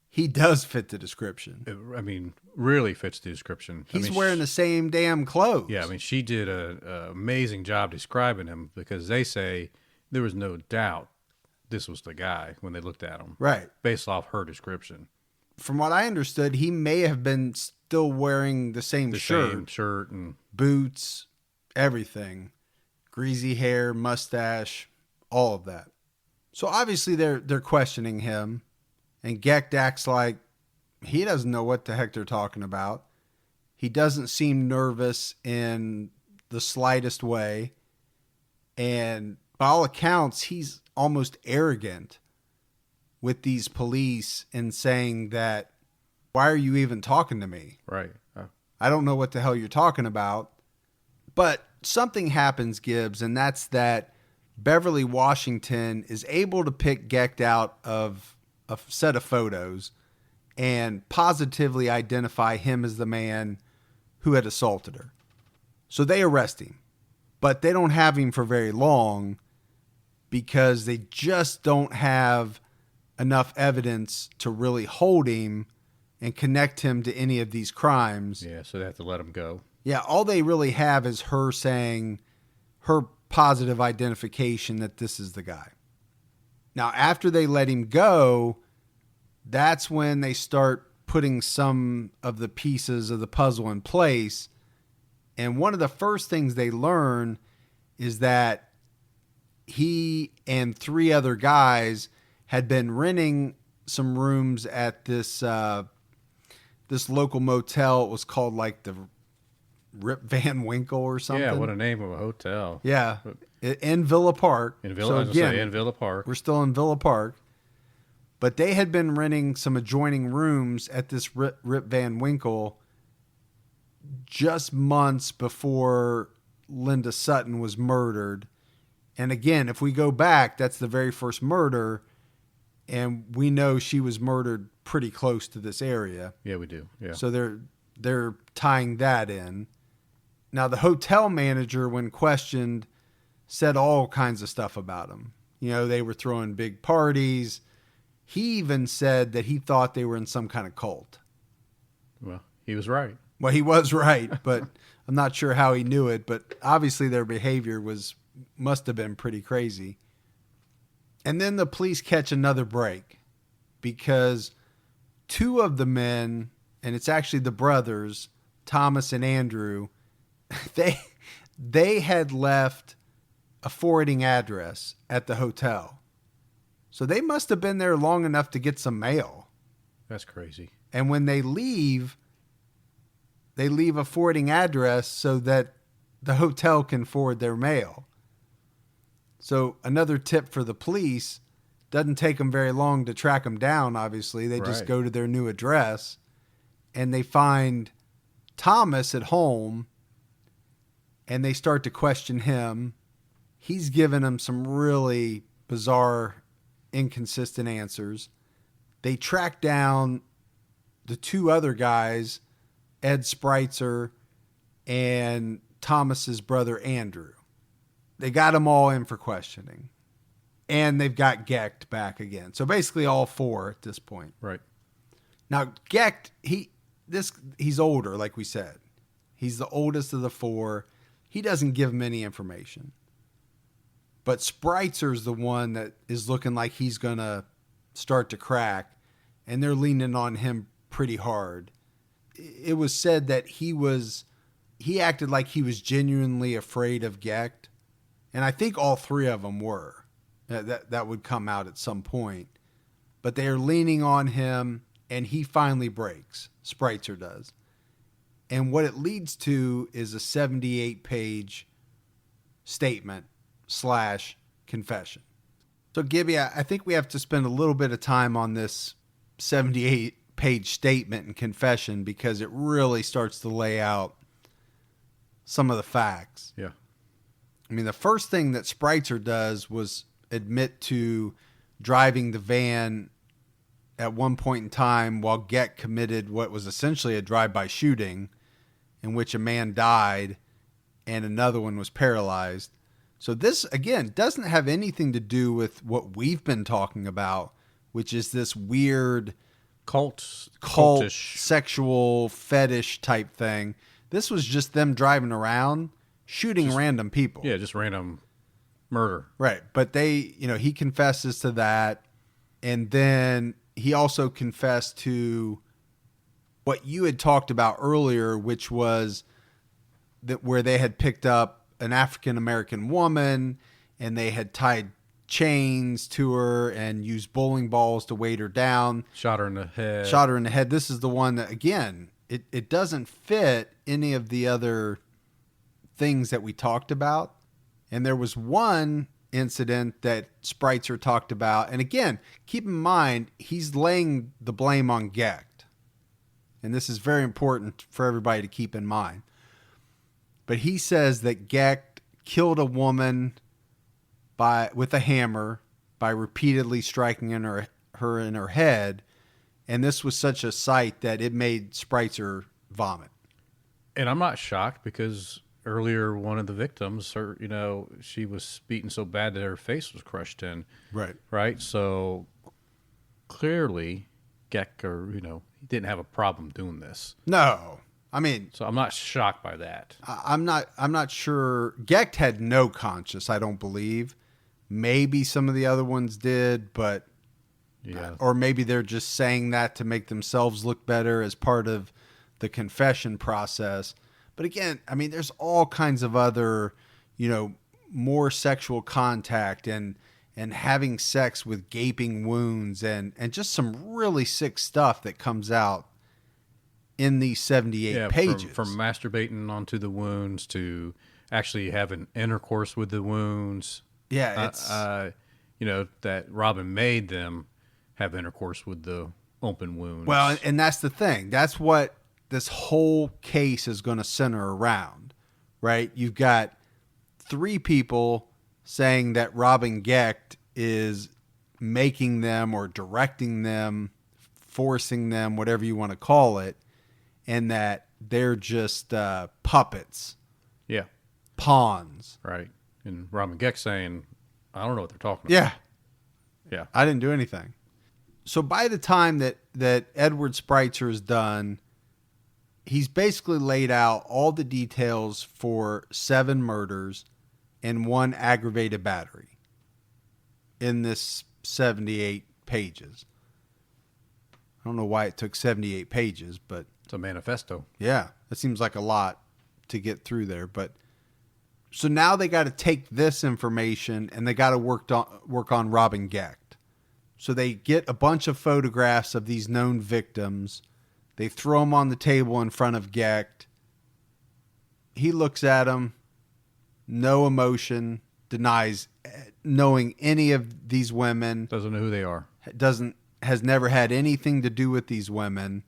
Speaker 1: he does fit the description.
Speaker 2: Really fits the description.
Speaker 1: He's wearing the same damn clothes.
Speaker 2: Yeah, she did an amazing job describing him, because they say there was no doubt this was the guy when they looked at him.
Speaker 1: Right.
Speaker 2: Based off her description.
Speaker 1: From what I understood, he may have been still wearing the same shirt.
Speaker 2: Same shirt and
Speaker 1: Boots, everything. Greasy hair, mustache, all of that. So obviously they're questioning him, and Gecht acts like he doesn't know what the heck they're talking about. He doesn't seem nervous in the slightest way. And by all accounts, he's almost arrogant with these police and saying that, why are you even talking to me?
Speaker 2: right.
Speaker 1: I don't know what the hell you're talking about. But something happens, Gibbs, and that's that Beverly Washington is able to pick Gecht out of a set of photos and positively identify him as the man who had assaulted her. So they arrest him, but they don't have him for very long because they just don't have enough evidence to really hold him and connect him to any of these crimes.
Speaker 2: Yeah, so they have to let him go.
Speaker 1: Yeah, all they really have is her saying, her positive identification that this is the guy. Now, after they let him go, that's when they start putting some of the pieces of the puzzle in place. And one of the first things they learn is that he and 3 other guys had been renting some rooms at this this local motel. It was called like the Rip Van Winkle or something.
Speaker 2: Yeah, what a name of a hotel.
Speaker 1: Yeah, in Villa Park.
Speaker 2: In Villa, in Villa Park.
Speaker 1: We're still in Villa Park. But they had been renting some adjoining rooms at this Rip Van Winkle just months before Linda Sutton was murdered. And again, if we go back, that's the very first murder. And we know she was murdered pretty close to this area.
Speaker 2: Yeah, we do. Yeah.
Speaker 1: So they're tying that in. Now, the hotel manager, when questioned, said all kinds of stuff about him. They were throwing big parties. He even said that he thought they were in some kind of cult.
Speaker 2: Well, he was right.
Speaker 1: Well, he was right, but I'm not sure how he knew it. But obviously their behavior must have been pretty crazy. And then the police catch another break because 2 of the men, and it's actually the brothers, Thomas and Andrew, they had left a forwarding address at the hotel. So they must have been there long enough to get some mail.
Speaker 2: That's crazy.
Speaker 1: And when they leave a forwarding address so that the hotel can forward their mail. So another tip for the police, doesn't take them very long to track them down, obviously. They just
Speaker 2: Right.
Speaker 1: go to their new address and they find Thomas at home and they start to question him. He's given them some really bizarre, inconsistent answers. They track down the two other guys, Ed Spreitzer and Thomas's brother Andrew. They got them all in for questioning. And they've got Gecht back again. So basically all four at this point.
Speaker 2: Right.
Speaker 1: Now Gecht, he's older, like we said. He's the oldest of the four. He doesn't give them any information. But Spreitzer's the one that is looking like he's going to start to crack. And they're leaning on him pretty hard. It was said that he acted like he was genuinely afraid of Gecht. And I think all three of them were. That would come out at some point. But they are leaning on him, and he finally breaks. Spreitzer does. And what it leads to is a 78-page statement / confession. So, Gibby, I think we have to spend a little bit of time on this 78-page statement and confession because it really starts to lay out some of the facts.
Speaker 2: Yeah.
Speaker 1: I mean, the first thing that Spreitzer does was admit to driving the van at one point in time while Gecht committed what was essentially a drive-by shooting in which a man died and another one was paralyzed. So this, again, doesn't have anything to do with what we've been talking about, which is this weird cult
Speaker 2: Cultish.
Speaker 1: sexual fetish type thing. This was just them driving around shooting random people.
Speaker 2: Yeah, just random murder.
Speaker 1: Right. But he confesses to that. And then he also confessed to what you had talked about earlier, which was that where they had picked up an African-American woman and they had tied chains to her and used bowling balls to weight her down.
Speaker 2: Shot her in the head.
Speaker 1: This is the one that, again, it doesn't fit any of the other things that we talked about. And there was one incident that Spreitzer talked about. And again, keep in mind, he's laying the blame on Gecht. And this is very important for everybody to keep in mind. But he says that Gecht killed a woman with a hammer by repeatedly striking her in her head. And this was such a sight that it made Spreitzer vomit.
Speaker 2: And I'm not shocked because earlier one of the victims, she was beaten so bad that her face was crushed in.
Speaker 1: Right.
Speaker 2: Right. So clearly Gecht, he didn't have a problem doing this.
Speaker 1: No. I mean,
Speaker 2: So I'm not shocked by that.
Speaker 1: I'm not sure. Gecht had no conscience, I don't believe. Maybe some of the other ones did, but
Speaker 2: Yeah.
Speaker 1: or maybe they're just saying that to make themselves look better as part of the confession process. But again, I mean, there's all kinds of other, more sexual contact and having sex with gaping wounds and just some really sick stuff that comes out in these 78 pages.
Speaker 2: From masturbating onto the wounds to actually having intercourse with the wounds.
Speaker 1: Yeah, it's
Speaker 2: that Robin made them have intercourse with the open wounds.
Speaker 1: well, and that's the thing. That's what this whole case is going to center around, right? You've got three people saying that Robin Gecht is making them or directing them, forcing them, whatever you want to call it, and that they're just puppets,
Speaker 2: yeah,
Speaker 1: pawns.
Speaker 2: right. And Robin Gecht saying, I don't know what they're talking about.
Speaker 1: Yeah,
Speaker 2: Yeah.
Speaker 1: I didn't do anything. So by the time that Edward Spreitzer is done, he's basically laid out all the details for 7 murders and 1 aggravated battery in this 78 pages. I don't know why it took 78 pages, but
Speaker 2: It's a manifesto.
Speaker 1: yeah, that seems like a lot to get through there. But so now they got to take this information and they got to work on Robin Gecht. So they get a bunch of photographs of these known victims. They throw them on the table in front of Gecht. He looks at them, no emotion, denies knowing any of these women.
Speaker 2: Doesn't know who they are.
Speaker 1: Has never had anything to do with these women.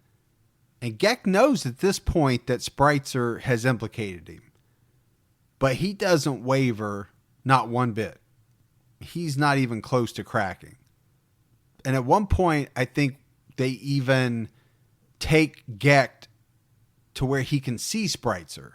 Speaker 1: And Gecht knows at this point that Spreitzer has implicated him. But he doesn't waver, not one bit. He's not even close to cracking. And at one point, I think they even take Gecht to where he can see Spreitzer.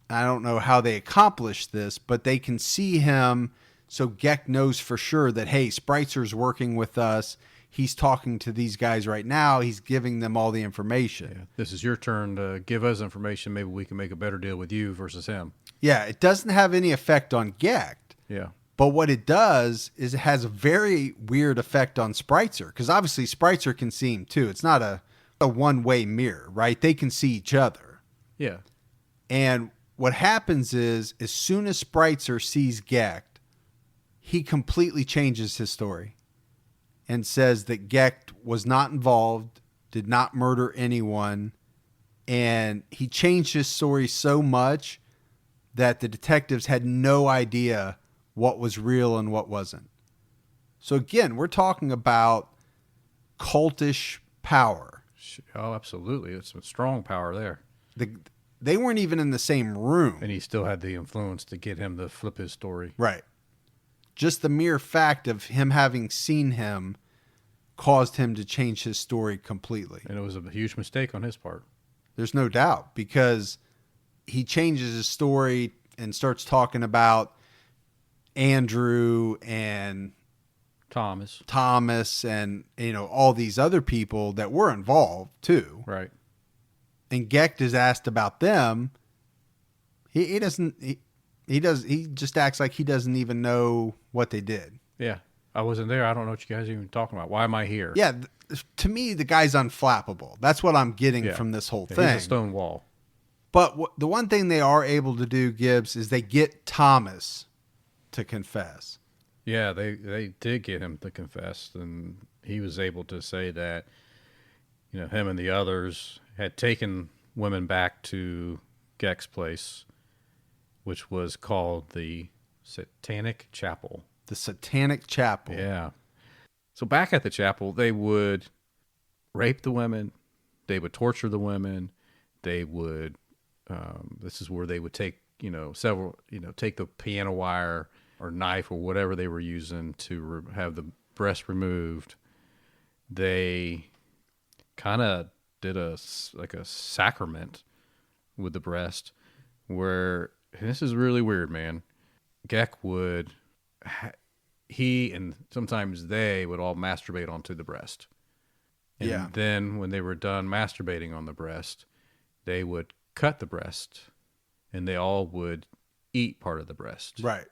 Speaker 1: I don't know how they accomplish this, but they can see him so Gecht knows for sure that, hey, Spreitzer's working with us. He's talking to these guys right now. He's giving them all the information.
Speaker 2: Yeah. This is your turn to give us information. Maybe we can make a better deal with you versus him.
Speaker 1: Yeah, it doesn't have any effect on Gecht.
Speaker 2: Yeah.
Speaker 1: But what it does is it has a very weird effect on Spreitzer, because obviously Spreitzer can see him too. It's not a one-way mirror, right? They can see each other.
Speaker 2: Yeah.
Speaker 1: And what happens is, as soon as Spreitzer sees Gecht, he completely changes his story and says that Gecht was not involved, did not murder anyone, and he changed his story so much that the detectives had no idea what was real and what wasn't. So again, we're talking about cultish power.
Speaker 2: Oh, absolutely. It's some strong power there.
Speaker 1: They weren't even in the same room.
Speaker 2: And he still had the influence to get him to flip his story.
Speaker 1: Right. Just the mere fact of him having seen him caused him to change his story completely.
Speaker 2: And it was a huge mistake on his part.
Speaker 1: There's no doubt, because he changes his story and starts talking about Andrew and Thomas and, all these other people that were involved too.
Speaker 2: Right.
Speaker 1: And Gecht is asked about them. He just acts like he doesn't even know what they did.
Speaker 2: Yeah. I wasn't there. I don't know what you guys are even talking about. Why am I here?
Speaker 1: Yeah. To me, the guy's unflappable. That's what I'm getting from this whole thing.
Speaker 2: He's a stone wall.
Speaker 1: But the one thing they are able to do, Gibbs, is they get Thomas to confess.
Speaker 2: Yeah, they did get him to confess, and he was able to say that, him and the others had taken women back to Gecht's place, which was called the Satanic Chapel.
Speaker 1: The Satanic Chapel.
Speaker 2: Yeah. So back at the chapel, they would rape the women. They would torture the women. They would, this is where they would take, take the piano wire or knife or whatever they were using to have the breast removed. They kind of did a sacrament with the breast where, and this is really weird, man. Gecht would, he and sometimes they would all masturbate onto the breast. And then when they were done masturbating on the breast, they would cut the breast and they all would eat part of the breast.
Speaker 1: Right.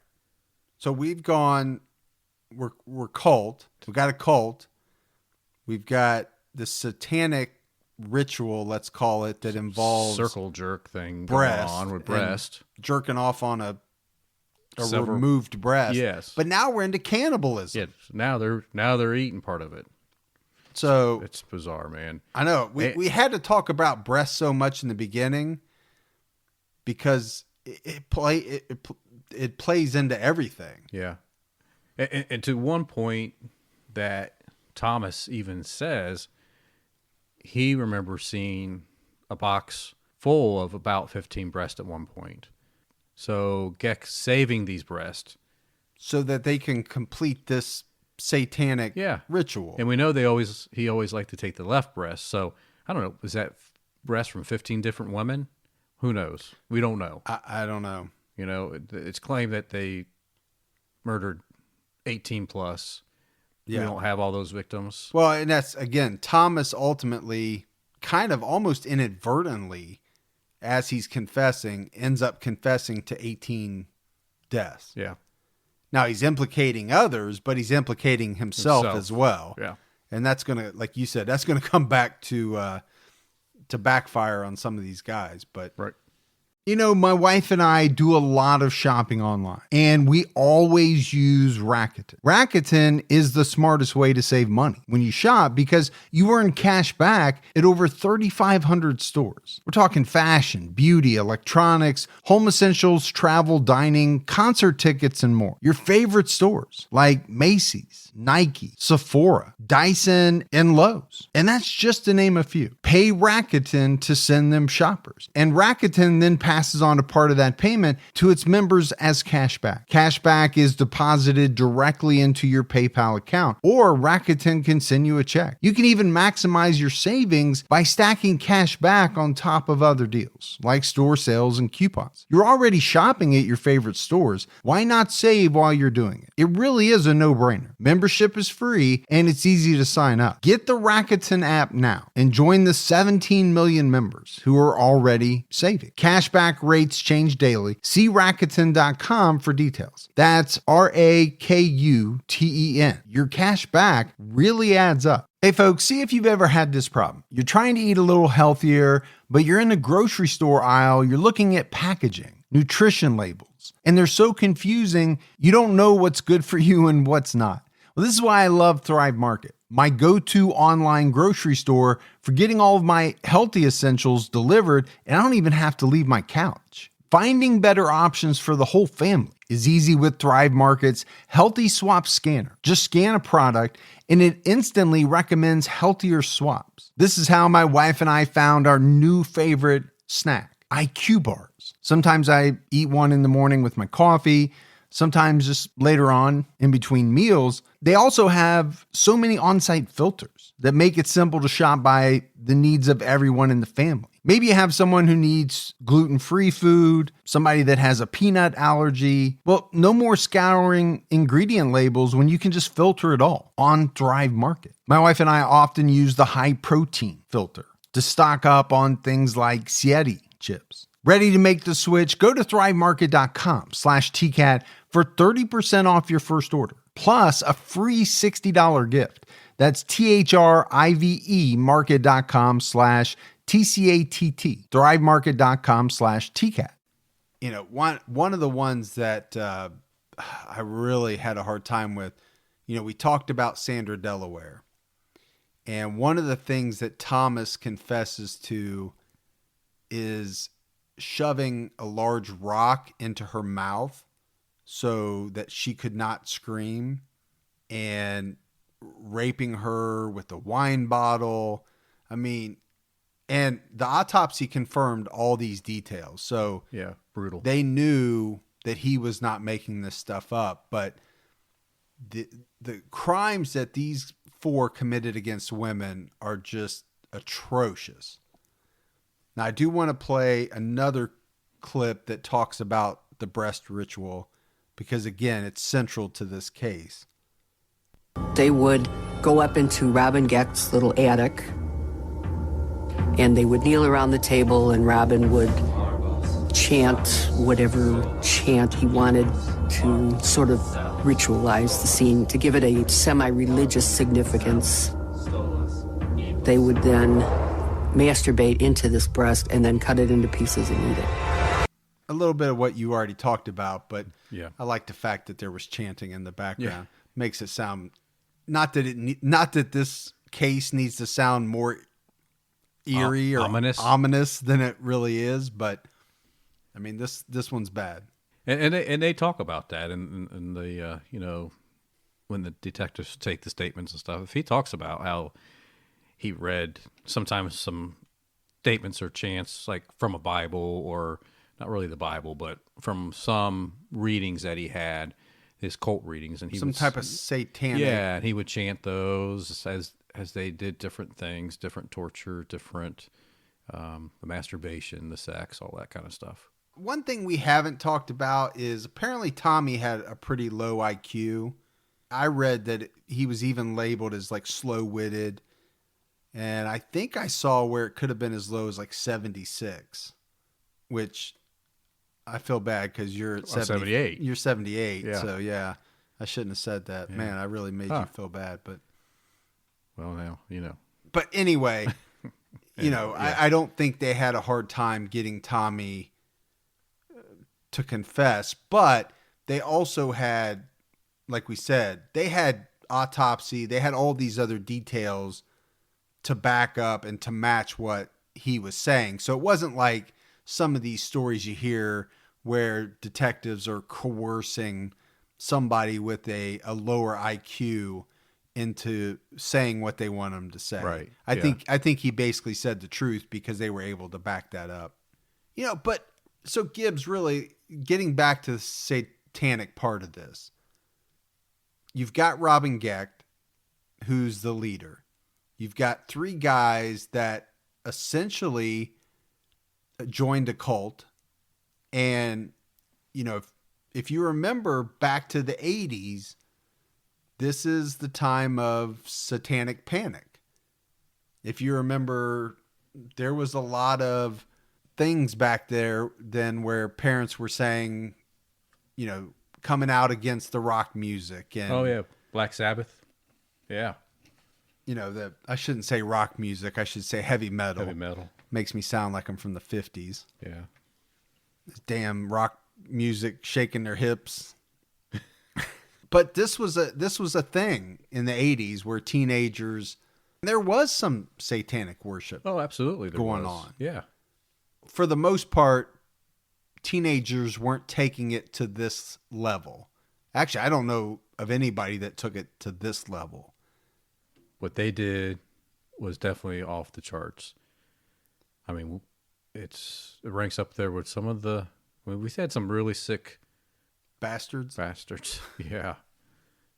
Speaker 1: So we've gone, we're cult. We've got a cult. We've got the satanic ritual, let's call it, that involves
Speaker 2: circle jerk thing
Speaker 1: breast
Speaker 2: going on with breast.
Speaker 1: Jerking off on a
Speaker 2: Several,
Speaker 1: removed breast.
Speaker 2: Yes.
Speaker 1: But now we're into cannibalism.
Speaker 2: Yeah. Now they're eating part of it.
Speaker 1: So
Speaker 2: it's bizarre, man.
Speaker 1: I know. We had to talk about breasts so much in the beginning because it plays into everything.
Speaker 2: Yeah. And to one point that Thomas even says he remembers seeing a box full of about 15 breasts at one point. So Gecht saving these breasts
Speaker 1: so that they can complete this satanic ritual.
Speaker 2: And we know he always liked to take the left breast. So I don't know, is that breast from 15 different women? Who knows? We don't know.
Speaker 1: I don't know.
Speaker 2: It's claimed that they murdered 18 plus.
Speaker 1: Yeah.
Speaker 2: We don't have all those victims.
Speaker 1: Well, and that's, again, Thomas ultimately kind of almost inadvertently, as he's confessing, ends up confessing to 18 deaths.
Speaker 2: Yeah.
Speaker 1: Now he's implicating others, but he's implicating himself as well.
Speaker 2: Yeah.
Speaker 1: And that's going to, like you said, that's going to come back to backfire on some of these guys. But
Speaker 2: right.
Speaker 1: You know, my wife and I do a lot of shopping online, and we always use Rakuten. Rakuten is the smartest way to save money when you shop because you earn cash back at over 3,500 stores. We're talking fashion, beauty, electronics, home essentials, travel, dining, concert tickets, and more. Your favorite stores like Macy's, Nike, Sephora, Dyson, and Lowe's. And that's just to name a few. Pay Rakuten to send them shoppers. And Rakuten then passes on a part of that payment to its members as cashback. Cashback is deposited directly into your PayPal account, or Rakuten can send you a check. You can even maximize your savings by stacking cash back on top of other deals, like store sales and coupons. You're already shopping at your favorite stores. Why not save while you're doing it? It really is a no-brainer. Membership is free, and it's easy to sign up. Get the Rakuten app now and join the 17 million members who are already saving. Cashback rates change daily. See Rakuten.com for details. That's Rakuten. Your cash back really adds up. Hey folks, see if you've ever had this problem. You're trying to eat a little healthier, but you're in the grocery store aisle, you're looking at packaging, nutrition labels, and they're so confusing, you don't know what's good for you and what's not. Well, this is why I love Thrive Market, my go-to online grocery store for getting all of my healthy essentials delivered, and I don't even have to leave my couch. Finding better options for the whole family is easy with Thrive Market's Healthy Swap Scanner. Just scan a product and it instantly recommends healthier swaps. This is how my wife and I found our new favorite snack, IQ bars. Sometimes I eat one in the morning with my coffee, sometimes just later on in between meals. They also have so many on-site filters that make it simple to shop by the needs of everyone in the family. Maybe you have someone who needs gluten-free food, somebody that has a peanut allergy. Well, no more scouring ingredient labels when you can just filter it all on Thrive Market. My wife and I often use the high protein filter to stock up on things like Sieti chips. Ready to make the switch? Go to thrivemarket.com/TCAT for 30% off your first order, plus a free $60 gift. That's THRIVE market.com/TCATT. thrivemarket.com/TCAT. You know, one of the ones that I really had a hard time with, you know, we talked about Sandra Delaware. And one of the things that Thomas confesses to is shoving a large rock into her mouth so that she could not scream, and raping her with a wine bottle. I mean, and the autopsy confirmed all these details. So
Speaker 2: Yeah, brutal.
Speaker 1: they knew that he was not making this stuff up, but the crimes that these four committed against women are just atrocious. Now, I do want to play another clip that talks about the breast ritual because, again, it's central to this case.
Speaker 6: They would go up into Robin Geck's little attic, and they would kneel around the table, and Robin would chant whatever chant he wanted to sort of ritualize the scene, to give it a semi-religious significance. They would then masturbate into this breast and then cut it into pieces and eat it.
Speaker 1: A little bit of what you already talked about, but
Speaker 2: Yeah.
Speaker 1: I like the fact that there was chanting in the background. Makes it sound not that this case needs to sound more eerie or ominous than it really is, but I mean this one's bad.
Speaker 2: And they talk about that in the you know, when the detectives take the statements and stuff. If he talks about how he read sometimes some statements or chants like from a Bible, or not really the Bible, but from some readings that he had, his cult readings, and he
Speaker 1: Some type of satanic.
Speaker 2: Yeah, and he would chant those as they did different things, different torture, different the masturbation, the sex, all that kind of stuff.
Speaker 1: One thing we haven't talked about is apparently Tommy had a pretty low IQ. I read that he was even labeled as like slow-witted, and I think I saw where it could have been as low as like 76, which I feel bad because you're at
Speaker 2: 78.
Speaker 1: You're 78,
Speaker 2: Yeah.
Speaker 1: so yeah, I shouldn't have said that.
Speaker 2: Yeah.
Speaker 1: Man, I really made you feel bad, but
Speaker 2: Well, now you know.
Speaker 1: But anyway, you know,
Speaker 2: Yeah.
Speaker 1: I don't think they had a hard time getting Tommy to confess, but they also had, like we said, they had autopsy, they had all these other details to back up and to match what he was saying. So it wasn't like some of these stories you hear where detectives are coercing somebody with a lower IQ into saying what they want them to say.
Speaker 2: Right.
Speaker 1: I think he basically said the truth because they were able to back that up. But so Gibbs, really getting back to the satanic part of this, you've got Robin Gecht, who's the leader. You've got three guys that essentially joined a cult. And, if you remember back to the 80s, this is the time of satanic panic. If you remember, there was a lot of things back there then where parents were saying, coming out against the rock music. And,
Speaker 2: Oh, yeah. Black Sabbath. Yeah.
Speaker 1: I shouldn't say rock music. I should say heavy metal.
Speaker 2: Heavy metal.
Speaker 1: Makes me sound like I'm from the 50s.
Speaker 2: Yeah.
Speaker 1: This damn rock music shaking their hips. But this was a thing in the 80s where teenagers, there was some satanic worship.
Speaker 2: Oh, absolutely. There
Speaker 1: Going
Speaker 2: was.
Speaker 1: on.
Speaker 2: Yeah.
Speaker 1: For the most part, teenagers weren't taking it to this level. Actually, I don't know of anybody that took it to this level.
Speaker 2: What they did was definitely off the charts. I mean, it ranks up there with some of the. We've had some really sick
Speaker 1: Bastards.
Speaker 2: Yeah,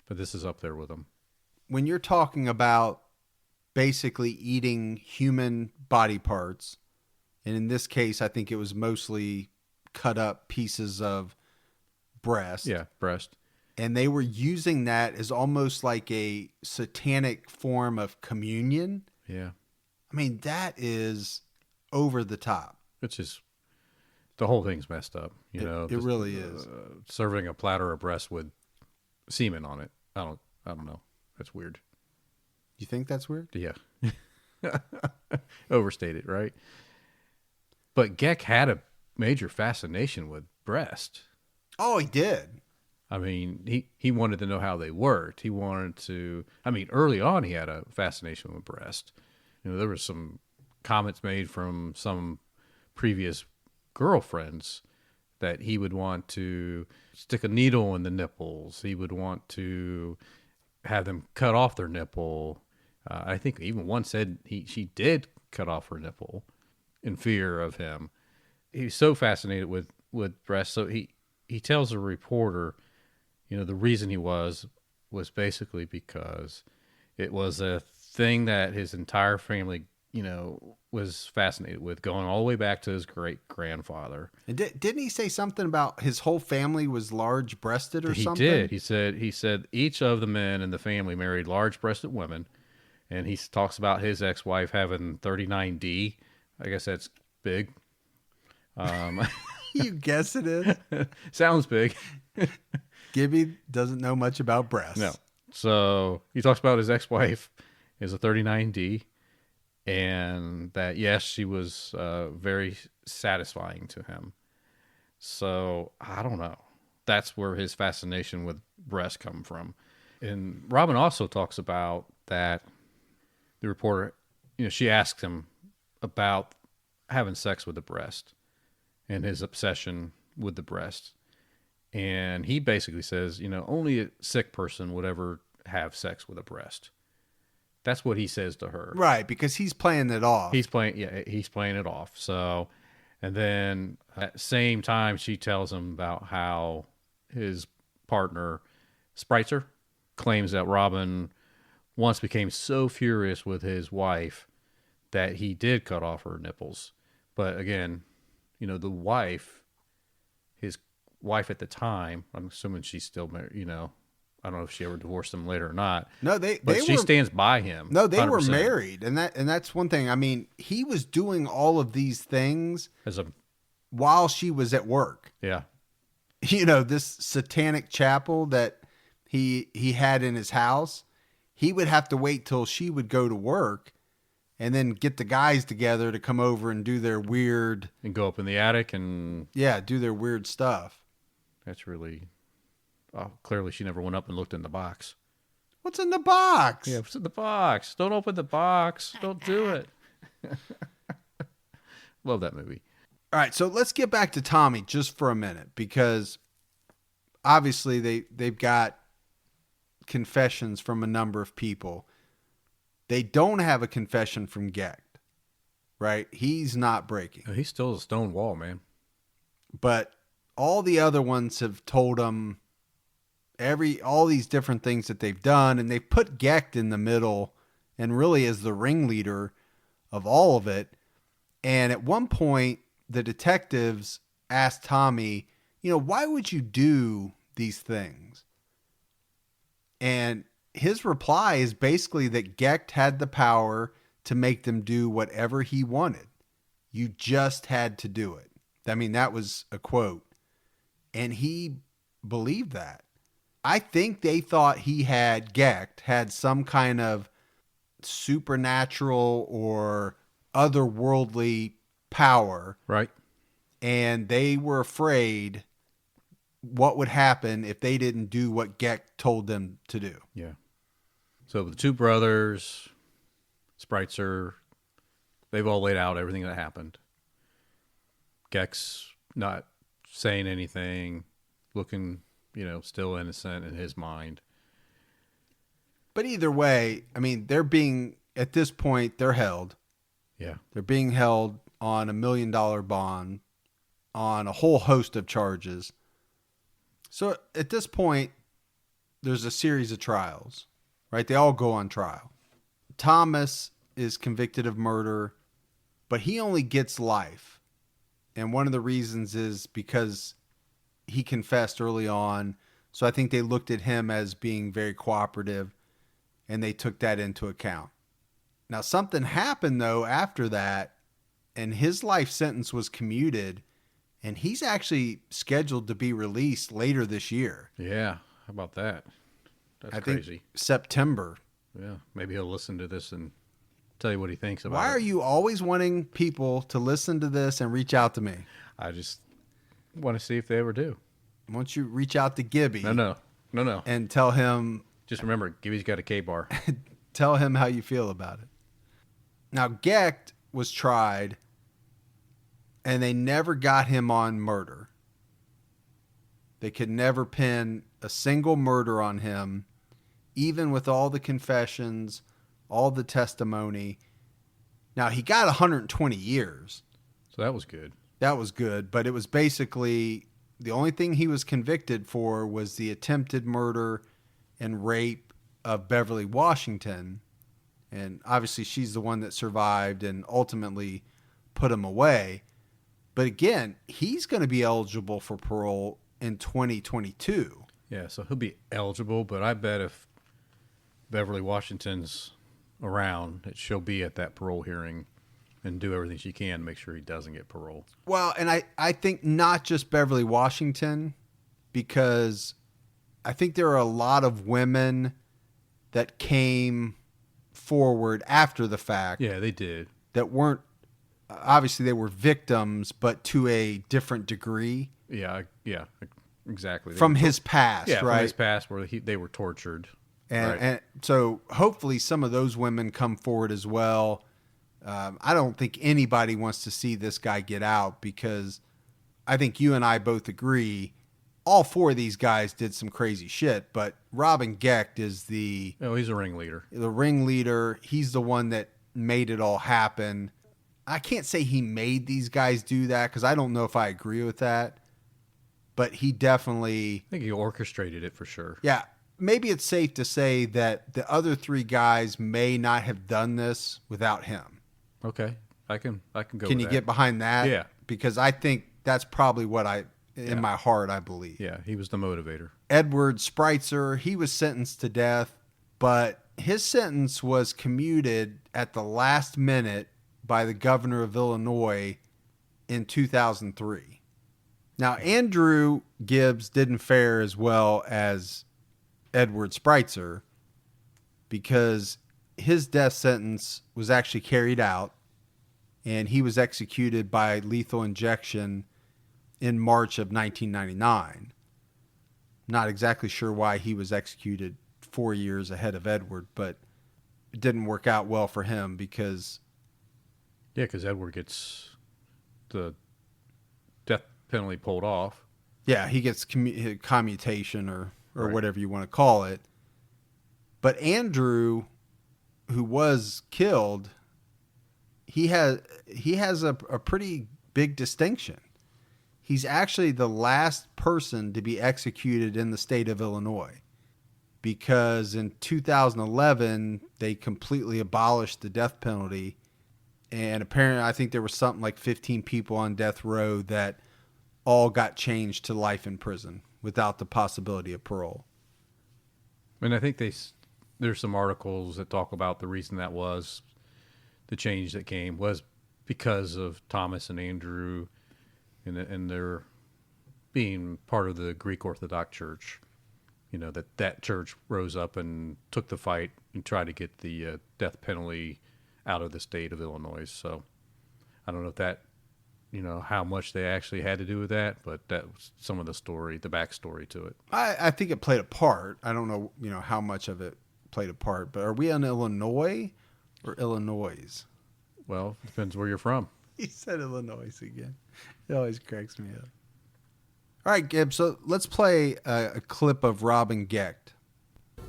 Speaker 2: but this is up there with them.
Speaker 1: When you're talking about basically eating human body parts, and in this case, I think it was mostly cut up pieces of breast.
Speaker 2: Yeah, breast.
Speaker 1: And they were using that as almost like a satanic form of communion.
Speaker 2: Yeah.
Speaker 1: I mean, that is over the top.
Speaker 2: It's just, the whole thing's messed up.
Speaker 1: It
Speaker 2: just,
Speaker 1: really is.
Speaker 2: Serving a platter of breast with semen on it. I don't know. That's weird.
Speaker 1: You think that's weird?
Speaker 2: Yeah. Overstated, right? But Geck had a major fascination with breast.
Speaker 1: Oh, he did.
Speaker 2: I mean, he wanted to know how they worked. He wanted to, early on he had a fascination with breast. There were some comments made from some previous girlfriends that he would want to stick a needle in the nipples. He would want to have them cut off their nipple. I think even one said she did cut off her nipple in fear of him. He was so fascinated with breast. So he tells a reporter, the reason he was basically because it was a thing that his entire family, was fascinated with, going all the way back to his great-grandfather.
Speaker 1: And didn't he say something about his whole family was large-breasted or something?
Speaker 2: He did. He said each of the men in the family married large-breasted women, and he talks about his ex-wife having 39D. I guess that's big.
Speaker 1: You guess it is.
Speaker 2: Sounds big.
Speaker 1: Gibby doesn't know much about breasts.
Speaker 2: No. So he talks about his ex-wife is a 39D, and that, yes, she was very satisfying to him. So I don't know. That's where his fascination with breasts come from. And Robin also talks about that the reporter, she asked him about having sex with the breast and his obsession with the breast. And he basically says, only a sick person would ever have sex with a breast. That's what he says to her.
Speaker 1: Right, because he's playing it off.
Speaker 2: He's playing it off. So, and then at the same time, she tells him about how his partner, Spritzer, claims that Robin once became so furious with his wife that he did cut off her nipples. But again, the wife, his wife at the time, I'm assuming she's still married, I don't know if she ever divorced him later or not.
Speaker 1: No,
Speaker 2: she stands by him.
Speaker 1: No, they
Speaker 2: 100%.
Speaker 1: were married, and that's one thing. I mean, he was doing all of these things while she was at work.
Speaker 2: Yeah.
Speaker 1: This satanic chapel that he had in his house, he would have to wait till she would go to work, and then get the guys together to come over and do their weird,
Speaker 2: And go up in the attic, and
Speaker 1: do their weird stuff.
Speaker 2: that's really... Oh, clearly she never went up and looked in the box.
Speaker 1: What's in the box?
Speaker 2: Yeah, what's in the box? Don't open the box. Don't do it. Love that movie.
Speaker 1: All right, so let's get back to Tommy just for a minute, because obviously they've got confessions from a number of people. They don't have a confession from Gecht, right? He's not breaking.
Speaker 2: He's still a stone wall, man.
Speaker 1: But all the other ones have told him all these different things that they've done, and they've put Gecht in the middle and really as the ringleader of all of it. And at one point, the detectives asked Tommy, why would you do these things? And his reply is basically that Gecht had the power to make them do whatever he wanted. You just had to do it. I mean, that was a quote. And he believed that. I think they thought Gecht had some kind of supernatural or otherworldly power.
Speaker 2: Right.
Speaker 1: And they were afraid what would happen if they didn't do what Gecht told them to do.
Speaker 2: Yeah. So the two brothers, Spritzer, they've all laid out everything that happened. Gecht's not saying anything, looking, still innocent in his mind.
Speaker 1: But either way, I mean, at this point, they're held.
Speaker 2: Yeah.
Speaker 1: They're being held on $1 million bond on a whole host of charges. So at this point, there's a series of trials, right? They all go on trial. Thomas is convicted of murder, but he only gets life. And one of the reasons is because he confessed early on. So I think they looked at him as being very cooperative, and they took that into account. Now, something happened, though, after that, and his life sentence was commuted, and he's actually scheduled to be released later this year.
Speaker 2: Yeah. How about that? That's
Speaker 1: I
Speaker 2: crazy.
Speaker 1: think September.
Speaker 2: Yeah. Maybe he'll listen to this and tell you what he thinks about it.
Speaker 1: Why are you always wanting people to listen to this and reach out to me?
Speaker 2: I just want to see if they ever do.
Speaker 1: Why don't you reach out to Gibby?
Speaker 2: No.
Speaker 1: And tell him
Speaker 2: Just remember, Gibby's got a K-bar.
Speaker 1: tell him how you feel about it. Now, Gecht was tried, and they never got him on murder. They could never pin a single murder on him, even with all the confessions, all the testimony. Now, he got 120 years.
Speaker 2: So that was good.
Speaker 1: That was good, but it was basically the only thing he was convicted for was the attempted murder and rape of Beverly Washington. And obviously she's the one that survived and ultimately put him away. But again, he's going to be eligible for parole in 2022.
Speaker 2: Yeah, so he'll be eligible, but I bet if Beverly Washington's around, that she'll be at that parole hearing and do everything she can to make sure he doesn't get parole.
Speaker 1: Well, and I think not just Beverly Washington, because I think there are a lot of women that came forward after the fact.
Speaker 2: Yeah, they did.
Speaker 1: That weren't, obviously they were victims, but to a different degree.
Speaker 2: Yeah, exactly.
Speaker 1: From his past,
Speaker 2: yeah,
Speaker 1: right?
Speaker 2: From his past where they were tortured.
Speaker 1: And so hopefully some of those women come forward as well. I don't think anybody wants to see this guy get out, because I think you and I both agree all four of these guys did some crazy shit, but Robin Gecht is
Speaker 2: he's a ringleader.
Speaker 1: The ringleader. He's the one that made it all happen. I can't say he made these guys do that, because I don't know if I agree with that, but he definitely...
Speaker 2: I think he orchestrated it for sure.
Speaker 1: Yeah. Maybe it's safe to say that the other three guys may not have done this without him.
Speaker 2: Okay. I can go
Speaker 1: Can
Speaker 2: with
Speaker 1: you
Speaker 2: that.
Speaker 1: get behind that?
Speaker 2: Yeah.
Speaker 1: Because I think that's probably what in my heart, I believe.
Speaker 2: Yeah, he was the motivator.
Speaker 1: Edward Spritzer, he was sentenced to death, but his sentence was commuted at the last minute by the governor of Illinois in 2003. Now, Andrew Gibbs didn't fare as well as Edward Spritzer, because his death sentence was actually carried out, and he was executed by lethal injection in March of 1999. Not exactly sure why he was executed 4 years ahead of Edward, but it didn't work out well for him because...
Speaker 2: Yeah, because Edward gets the death penalty pulled off.
Speaker 1: Yeah, he gets commutation or
Speaker 2: Right.
Speaker 1: whatever you want to call it. But Andrew, who was killed, he has a pretty big distinction. He's actually the last person to be executed in the state of Illinois, because in 2011 they completely abolished the death penalty, and apparently I think there was something like 15 people on death row that all got changed to life in prison without the possibility of parole.
Speaker 2: And I think there's some articles that talk about the reason that was the change that came was because of Thomas and Andrew and their being part of the Greek Orthodox Church. You know, that church rose up and took the fight and tried to get the death penalty out of the state of Illinois. So I don't know if that, how much they actually had to do with that, but that was some of the story, the backstory to it.
Speaker 1: I think it played a part. I don't know, how much of it played a part, but are we in Illinois or Illinois?
Speaker 2: Well, depends where you're from.
Speaker 1: He said Illinois again. It always cracks me up. All right, Gibbs, so let's play a clip of Robin Gecht.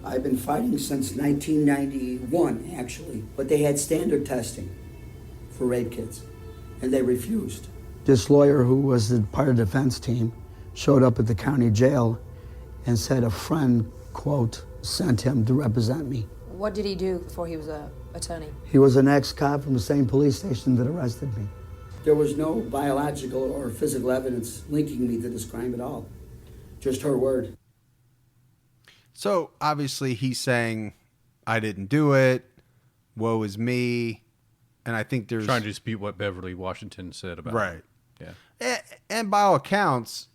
Speaker 7: I've been fighting since 1991, actually, but they had standard testing for rape kits, and they refused.
Speaker 8: This lawyer, who was the part of the defense team, showed up at the county jail and said a friend, quote, sent him to represent me.
Speaker 9: What did he do before he was an attorney?
Speaker 8: He was an ex-cop from the same police station that arrested me.
Speaker 7: There was no biological or physical evidence linking me to this crime at all. Just her word.
Speaker 1: So obviously he's saying, I didn't do it, woe is me, and I think there's...
Speaker 2: Trying to dispute what Beverly Washington said about
Speaker 1: Right.
Speaker 2: it. Yeah.
Speaker 1: And by all accounts,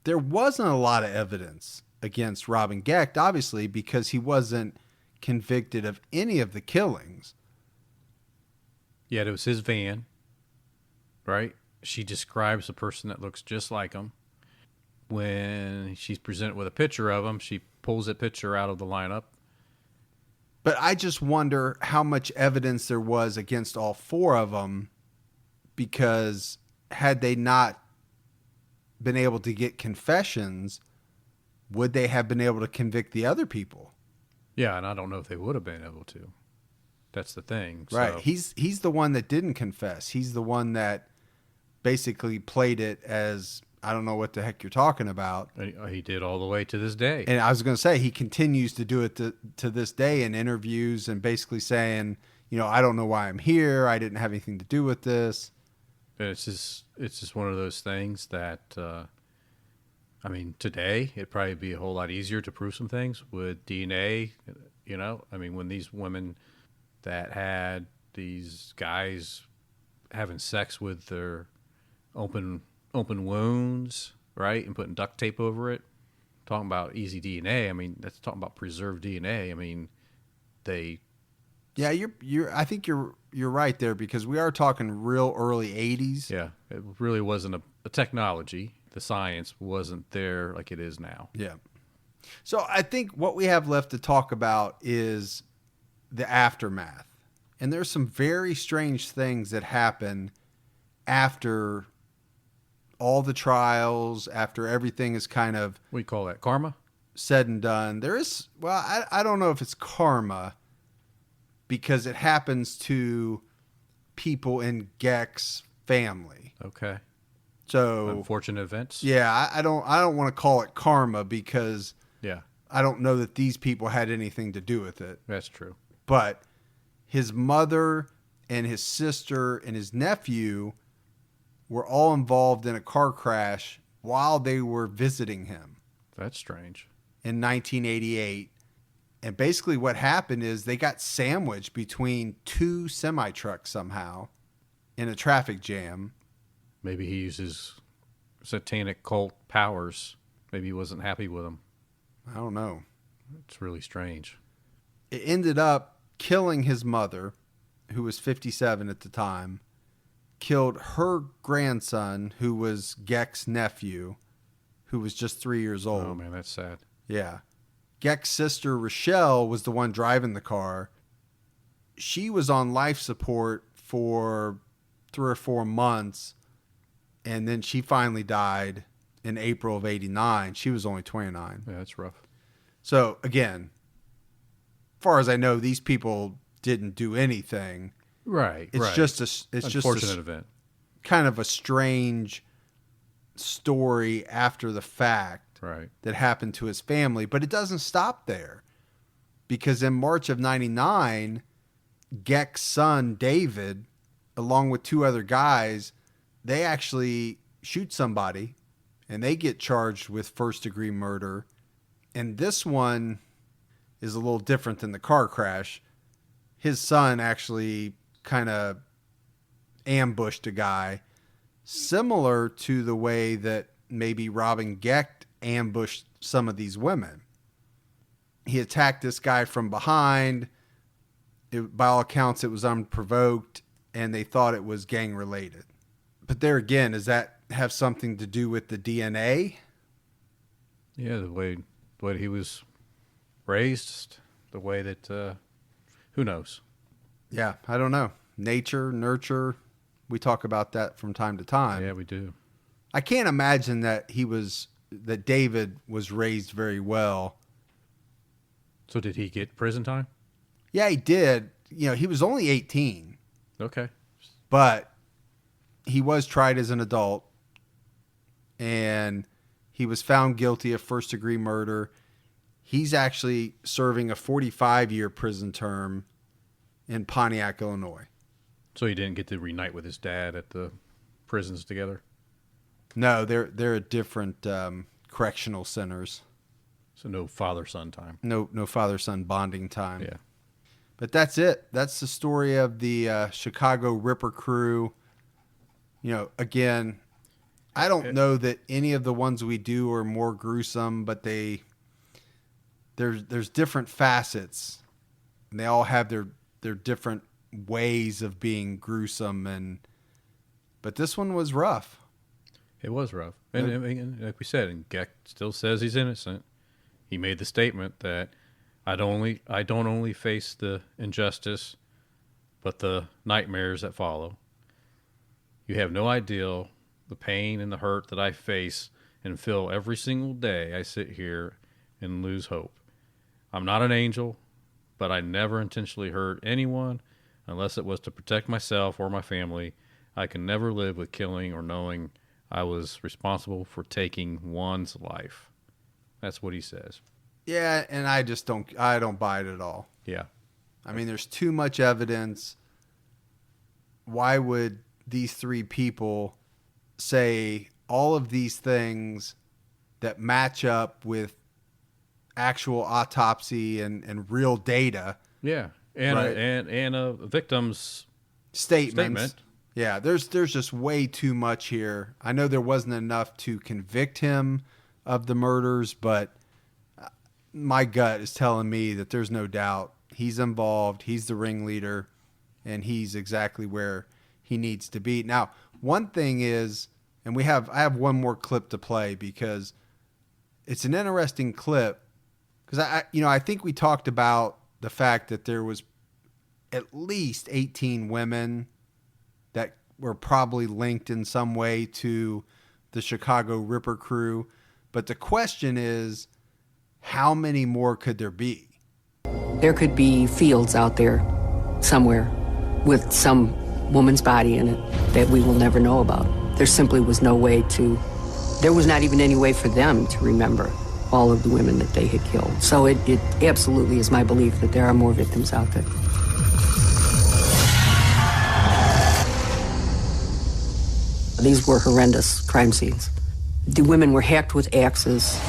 Speaker 1: there wasn't a lot of evidence against Robin Gecht, obviously, because he wasn't convicted of any of the killings.
Speaker 2: Yeah, it was his van, right? She describes a person that looks just like him. When she's presented with a picture of him, she pulls that picture out of the lineup.
Speaker 1: But I just wonder how much evidence there was against all four of them, because had they not been able to get confessions, would they have been able to convict the other people?
Speaker 2: Yeah, and I don't know if they would have been able to. That's the thing.
Speaker 1: Right.
Speaker 2: So,
Speaker 1: He's the one that didn't confess. He's the one that basically played it as, I don't know what the heck you're talking about.
Speaker 2: he did all the way to this day.
Speaker 1: And I was going to say, he continues to do it to this day in interviews and basically saying, I don't know why I'm here. I didn't have anything to do with this.
Speaker 2: And it's just one of those things that, today it'd probably be a whole lot easier to prove some things with DNA. When these women that had these guys having sex with their open wounds, right, and putting duct tape over it, talking about easy DNA. That's talking about preserved DNA. They.
Speaker 1: Yeah, I think you're right there, because we are talking real early 80s.
Speaker 2: Yeah, it really wasn't a technology. The science wasn't there like it is now.
Speaker 1: Yeah. So I think what we have left to talk about is the aftermath. And there's some very strange things that happen after all the trials, after everything is kind of...
Speaker 2: We call that karma?
Speaker 1: Said and done. There is... Well, I don't know if it's karma, because it happens to people in Gecht's family.
Speaker 2: Okay.
Speaker 1: So...
Speaker 2: Unfortunate events?
Speaker 1: Yeah, I don't want to call it karma, because...
Speaker 2: Yeah.
Speaker 1: I don't know that these people had anything to do with it.
Speaker 2: That's true.
Speaker 1: But his mother and his sister and his nephew were all involved in a car crash while they were visiting him.
Speaker 2: That's strange.
Speaker 1: In 1988. And basically what happened is they got sandwiched between two semi-trucks somehow in a traffic jam.
Speaker 2: Maybe he uses satanic cult powers. Maybe he wasn't happy with them.
Speaker 1: I don't know.
Speaker 2: It's really strange.
Speaker 1: It ended up killing his mother, who was 57 at the time, killed her grandson, who was Geck's nephew, who was just 3 years old.
Speaker 2: Oh, man, that's sad.
Speaker 1: Yeah. Geck's sister, Rochelle, was the one driving the car. She was on life support for 3 or 4 months, and then she finally died in April of 89. She was only 29.
Speaker 2: Yeah, that's rough.
Speaker 1: So, again, as far as I know, these people didn't do anything.
Speaker 2: Right,
Speaker 1: It's
Speaker 2: right.
Speaker 1: just
Speaker 2: Unfortunate event.
Speaker 1: kind of a strange story after the fact
Speaker 2: Right.
Speaker 1: that happened to his family. But it doesn't stop there, because in March of 99, Geck's son, David, along with 2 other guys, they actually shoot somebody, and they get charged with first-degree murder. And this one is a little different than the car crash. His son actually kind of ambushed a guy, similar to the way that maybe Robin Geck ambushed some of these women. He attacked this guy from behind. By all accounts, it was unprovoked, and they thought it was gang related. But there again, does that have something to do with the DNA?
Speaker 2: Yeah, the way he was raised, the way that, who knows?
Speaker 1: Yeah, I don't know. Nature, nurture, we talk about that from time to time.
Speaker 2: Yeah, we do.
Speaker 1: I can't imagine that David was raised very well.
Speaker 2: So did he get prison time?
Speaker 1: Yeah, he did. You know, he was only 18,
Speaker 2: Okay.
Speaker 1: but he was tried as an adult, and he was found guilty of first-degree murder. He's actually serving a 45-year prison term in Pontiac, Illinois.
Speaker 2: So he didn't get to reunite with his dad at the prisons together?
Speaker 1: No, they're at different correctional centers.
Speaker 2: So no father-son time.
Speaker 1: No father-son bonding time.
Speaker 2: Yeah.
Speaker 1: But that's it. That's the story of the Chicago Ripper crew. You know, again, I don't know that any of the ones we do are more gruesome, but there's different facets, and they all have their different ways of being gruesome. But this one was rough.
Speaker 2: It was rough. And like we said, and Geck still says he's innocent. He made the statement that I don't only face the injustice, but the nightmares that follow. You have no idea the pain and the hurt that I face and feel every single day I sit here and lose hope. I'm not an angel, but I never intentionally hurt anyone unless it was to protect myself or my family. I can never live with killing or knowing I was responsible for taking one's life. That's what he says.
Speaker 1: Yeah, and I don't buy it at all.
Speaker 2: Yeah.
Speaker 1: I mean, there's too much evidence. Why would these 3 people say all of these things that match up with actual autopsy and real data?
Speaker 2: Yeah. And
Speaker 1: right?
Speaker 2: and a victim's
Speaker 1: statement. Yeah, there's just way too much here. I know there wasn't enough to convict him of the murders, but my gut is telling me that there's no doubt he's involved. He's the ringleader, and he's exactly where he needs to be. Now, one thing is, and I have one more clip to play because it's an interesting clip. Because I think we talked about the fact that there was at least 18 women that were probably linked in some way to the Chicago Ripper crew. But the question is, how many more could there be?
Speaker 6: There could be fields out there somewhere with some woman's body in it that we will never know about. There simply was no way there was not even any way for them to remember all of the women that they had killed. So it absolutely is my belief that there are more victims out there. These were horrendous crime scenes. The women were hacked with axes.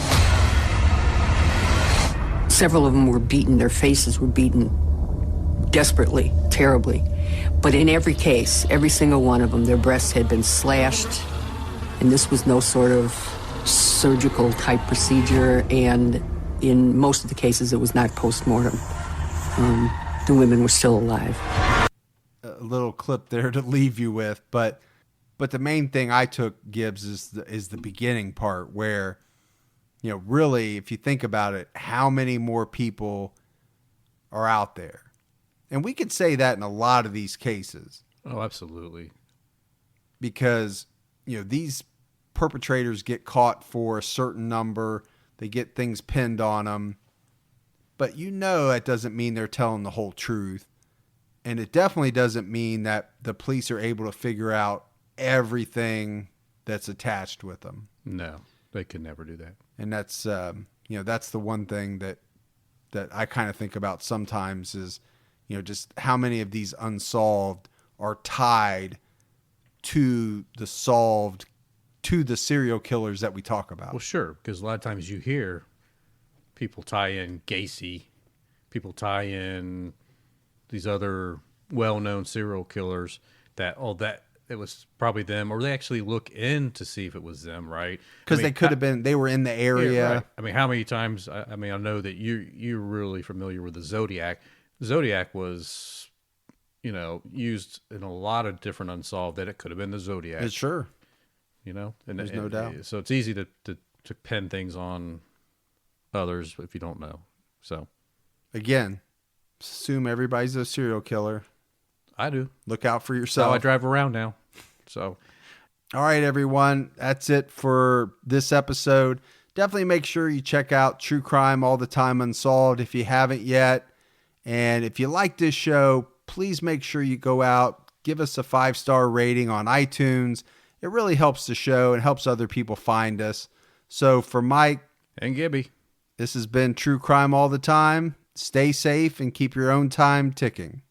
Speaker 6: Several of them were beaten. Their faces were beaten desperately, terribly. But in every case, every single one of them, their breasts had been slashed. And this was no sort of surgical type procedure. And in most of the cases, it was not post-mortem. the women were still alive.
Speaker 1: A little clip there to leave you with, but the main thing I took, Gibbs, is the beginning part where, you know, really, if you think about it, how many more people are out there? And we could say that in a lot of these cases.
Speaker 2: Oh, absolutely.
Speaker 1: Because, you know, these perpetrators get caught for a certain number. They get things pinned on them. But you know that doesn't mean they're telling the whole truth. And it definitely doesn't mean that the police are able to figure out everything that's attached with them.
Speaker 2: No, they could never do that.
Speaker 1: And that's, that's the one thing that I kind of think about sometimes is, you know, just how many of these unsolved are tied to the serial killers that we talk about.
Speaker 2: Well, sure, because a lot of times you hear people tie in Gacy, people tie in these other well-known serial killers that it was probably them, or they actually look in to see if it was them, right?
Speaker 1: Because they could have been, they were in the area.
Speaker 2: Yeah, right. I mean, how many times, I know that you're really familiar with the Zodiac. Zodiac was, you know, used in a lot of different unsolved that it could have been the Zodiac.
Speaker 1: Sure.
Speaker 2: You know? And
Speaker 1: there's no doubt.
Speaker 2: So it's easy to pin things on others if you don't know. So.
Speaker 1: Again, assume everybody's a serial killer.
Speaker 2: I do.
Speaker 1: Look out for yourself.
Speaker 2: How I drive around now. So,
Speaker 1: all right, everyone. That's it for this episode. Definitely make sure you check out True Crime All the Time Unsolved if you haven't yet. And if you like this show, please make sure you go out, give us a 5-star rating on iTunes. It really helps the show and helps other people find us. So for Mike
Speaker 2: and Gibby,
Speaker 1: this has been True Crime All the Time. Stay safe and keep your own time ticking.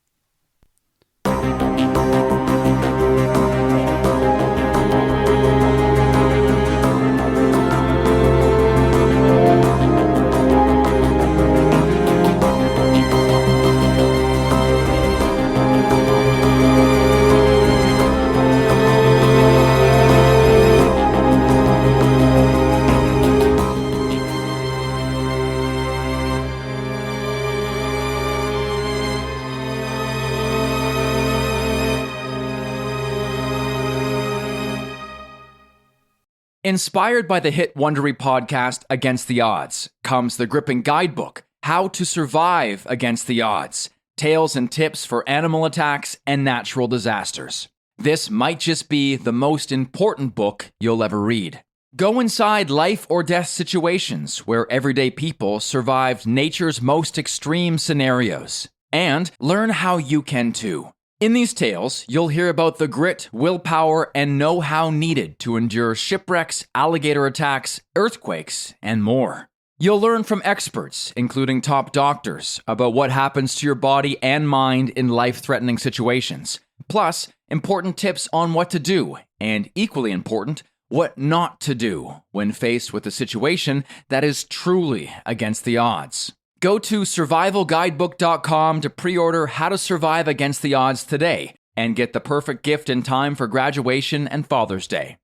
Speaker 10: Inspired by the hit Wondery podcast Against the Odds comes the gripping guidebook, How to Survive Against the Odds, Tales and Tips for Animal Attacks and Natural Disasters. This might just be the most important book you'll ever read. Go inside life or death situations where everyday people survived nature's most extreme scenarios, and learn how you can too. In these tales, you'll hear about the grit, willpower, and know-how needed to endure shipwrecks, alligator attacks, earthquakes, and more. You'll learn from experts, including top doctors, about what happens to your body and mind in life-threatening situations. Plus, important tips on what to do, and equally important, what not to do when faced with a situation that is truly against the odds. Go to survivalguidebook.com to pre-order How to Survive Against the Odds today and get the perfect gift in time for graduation and Father's Day.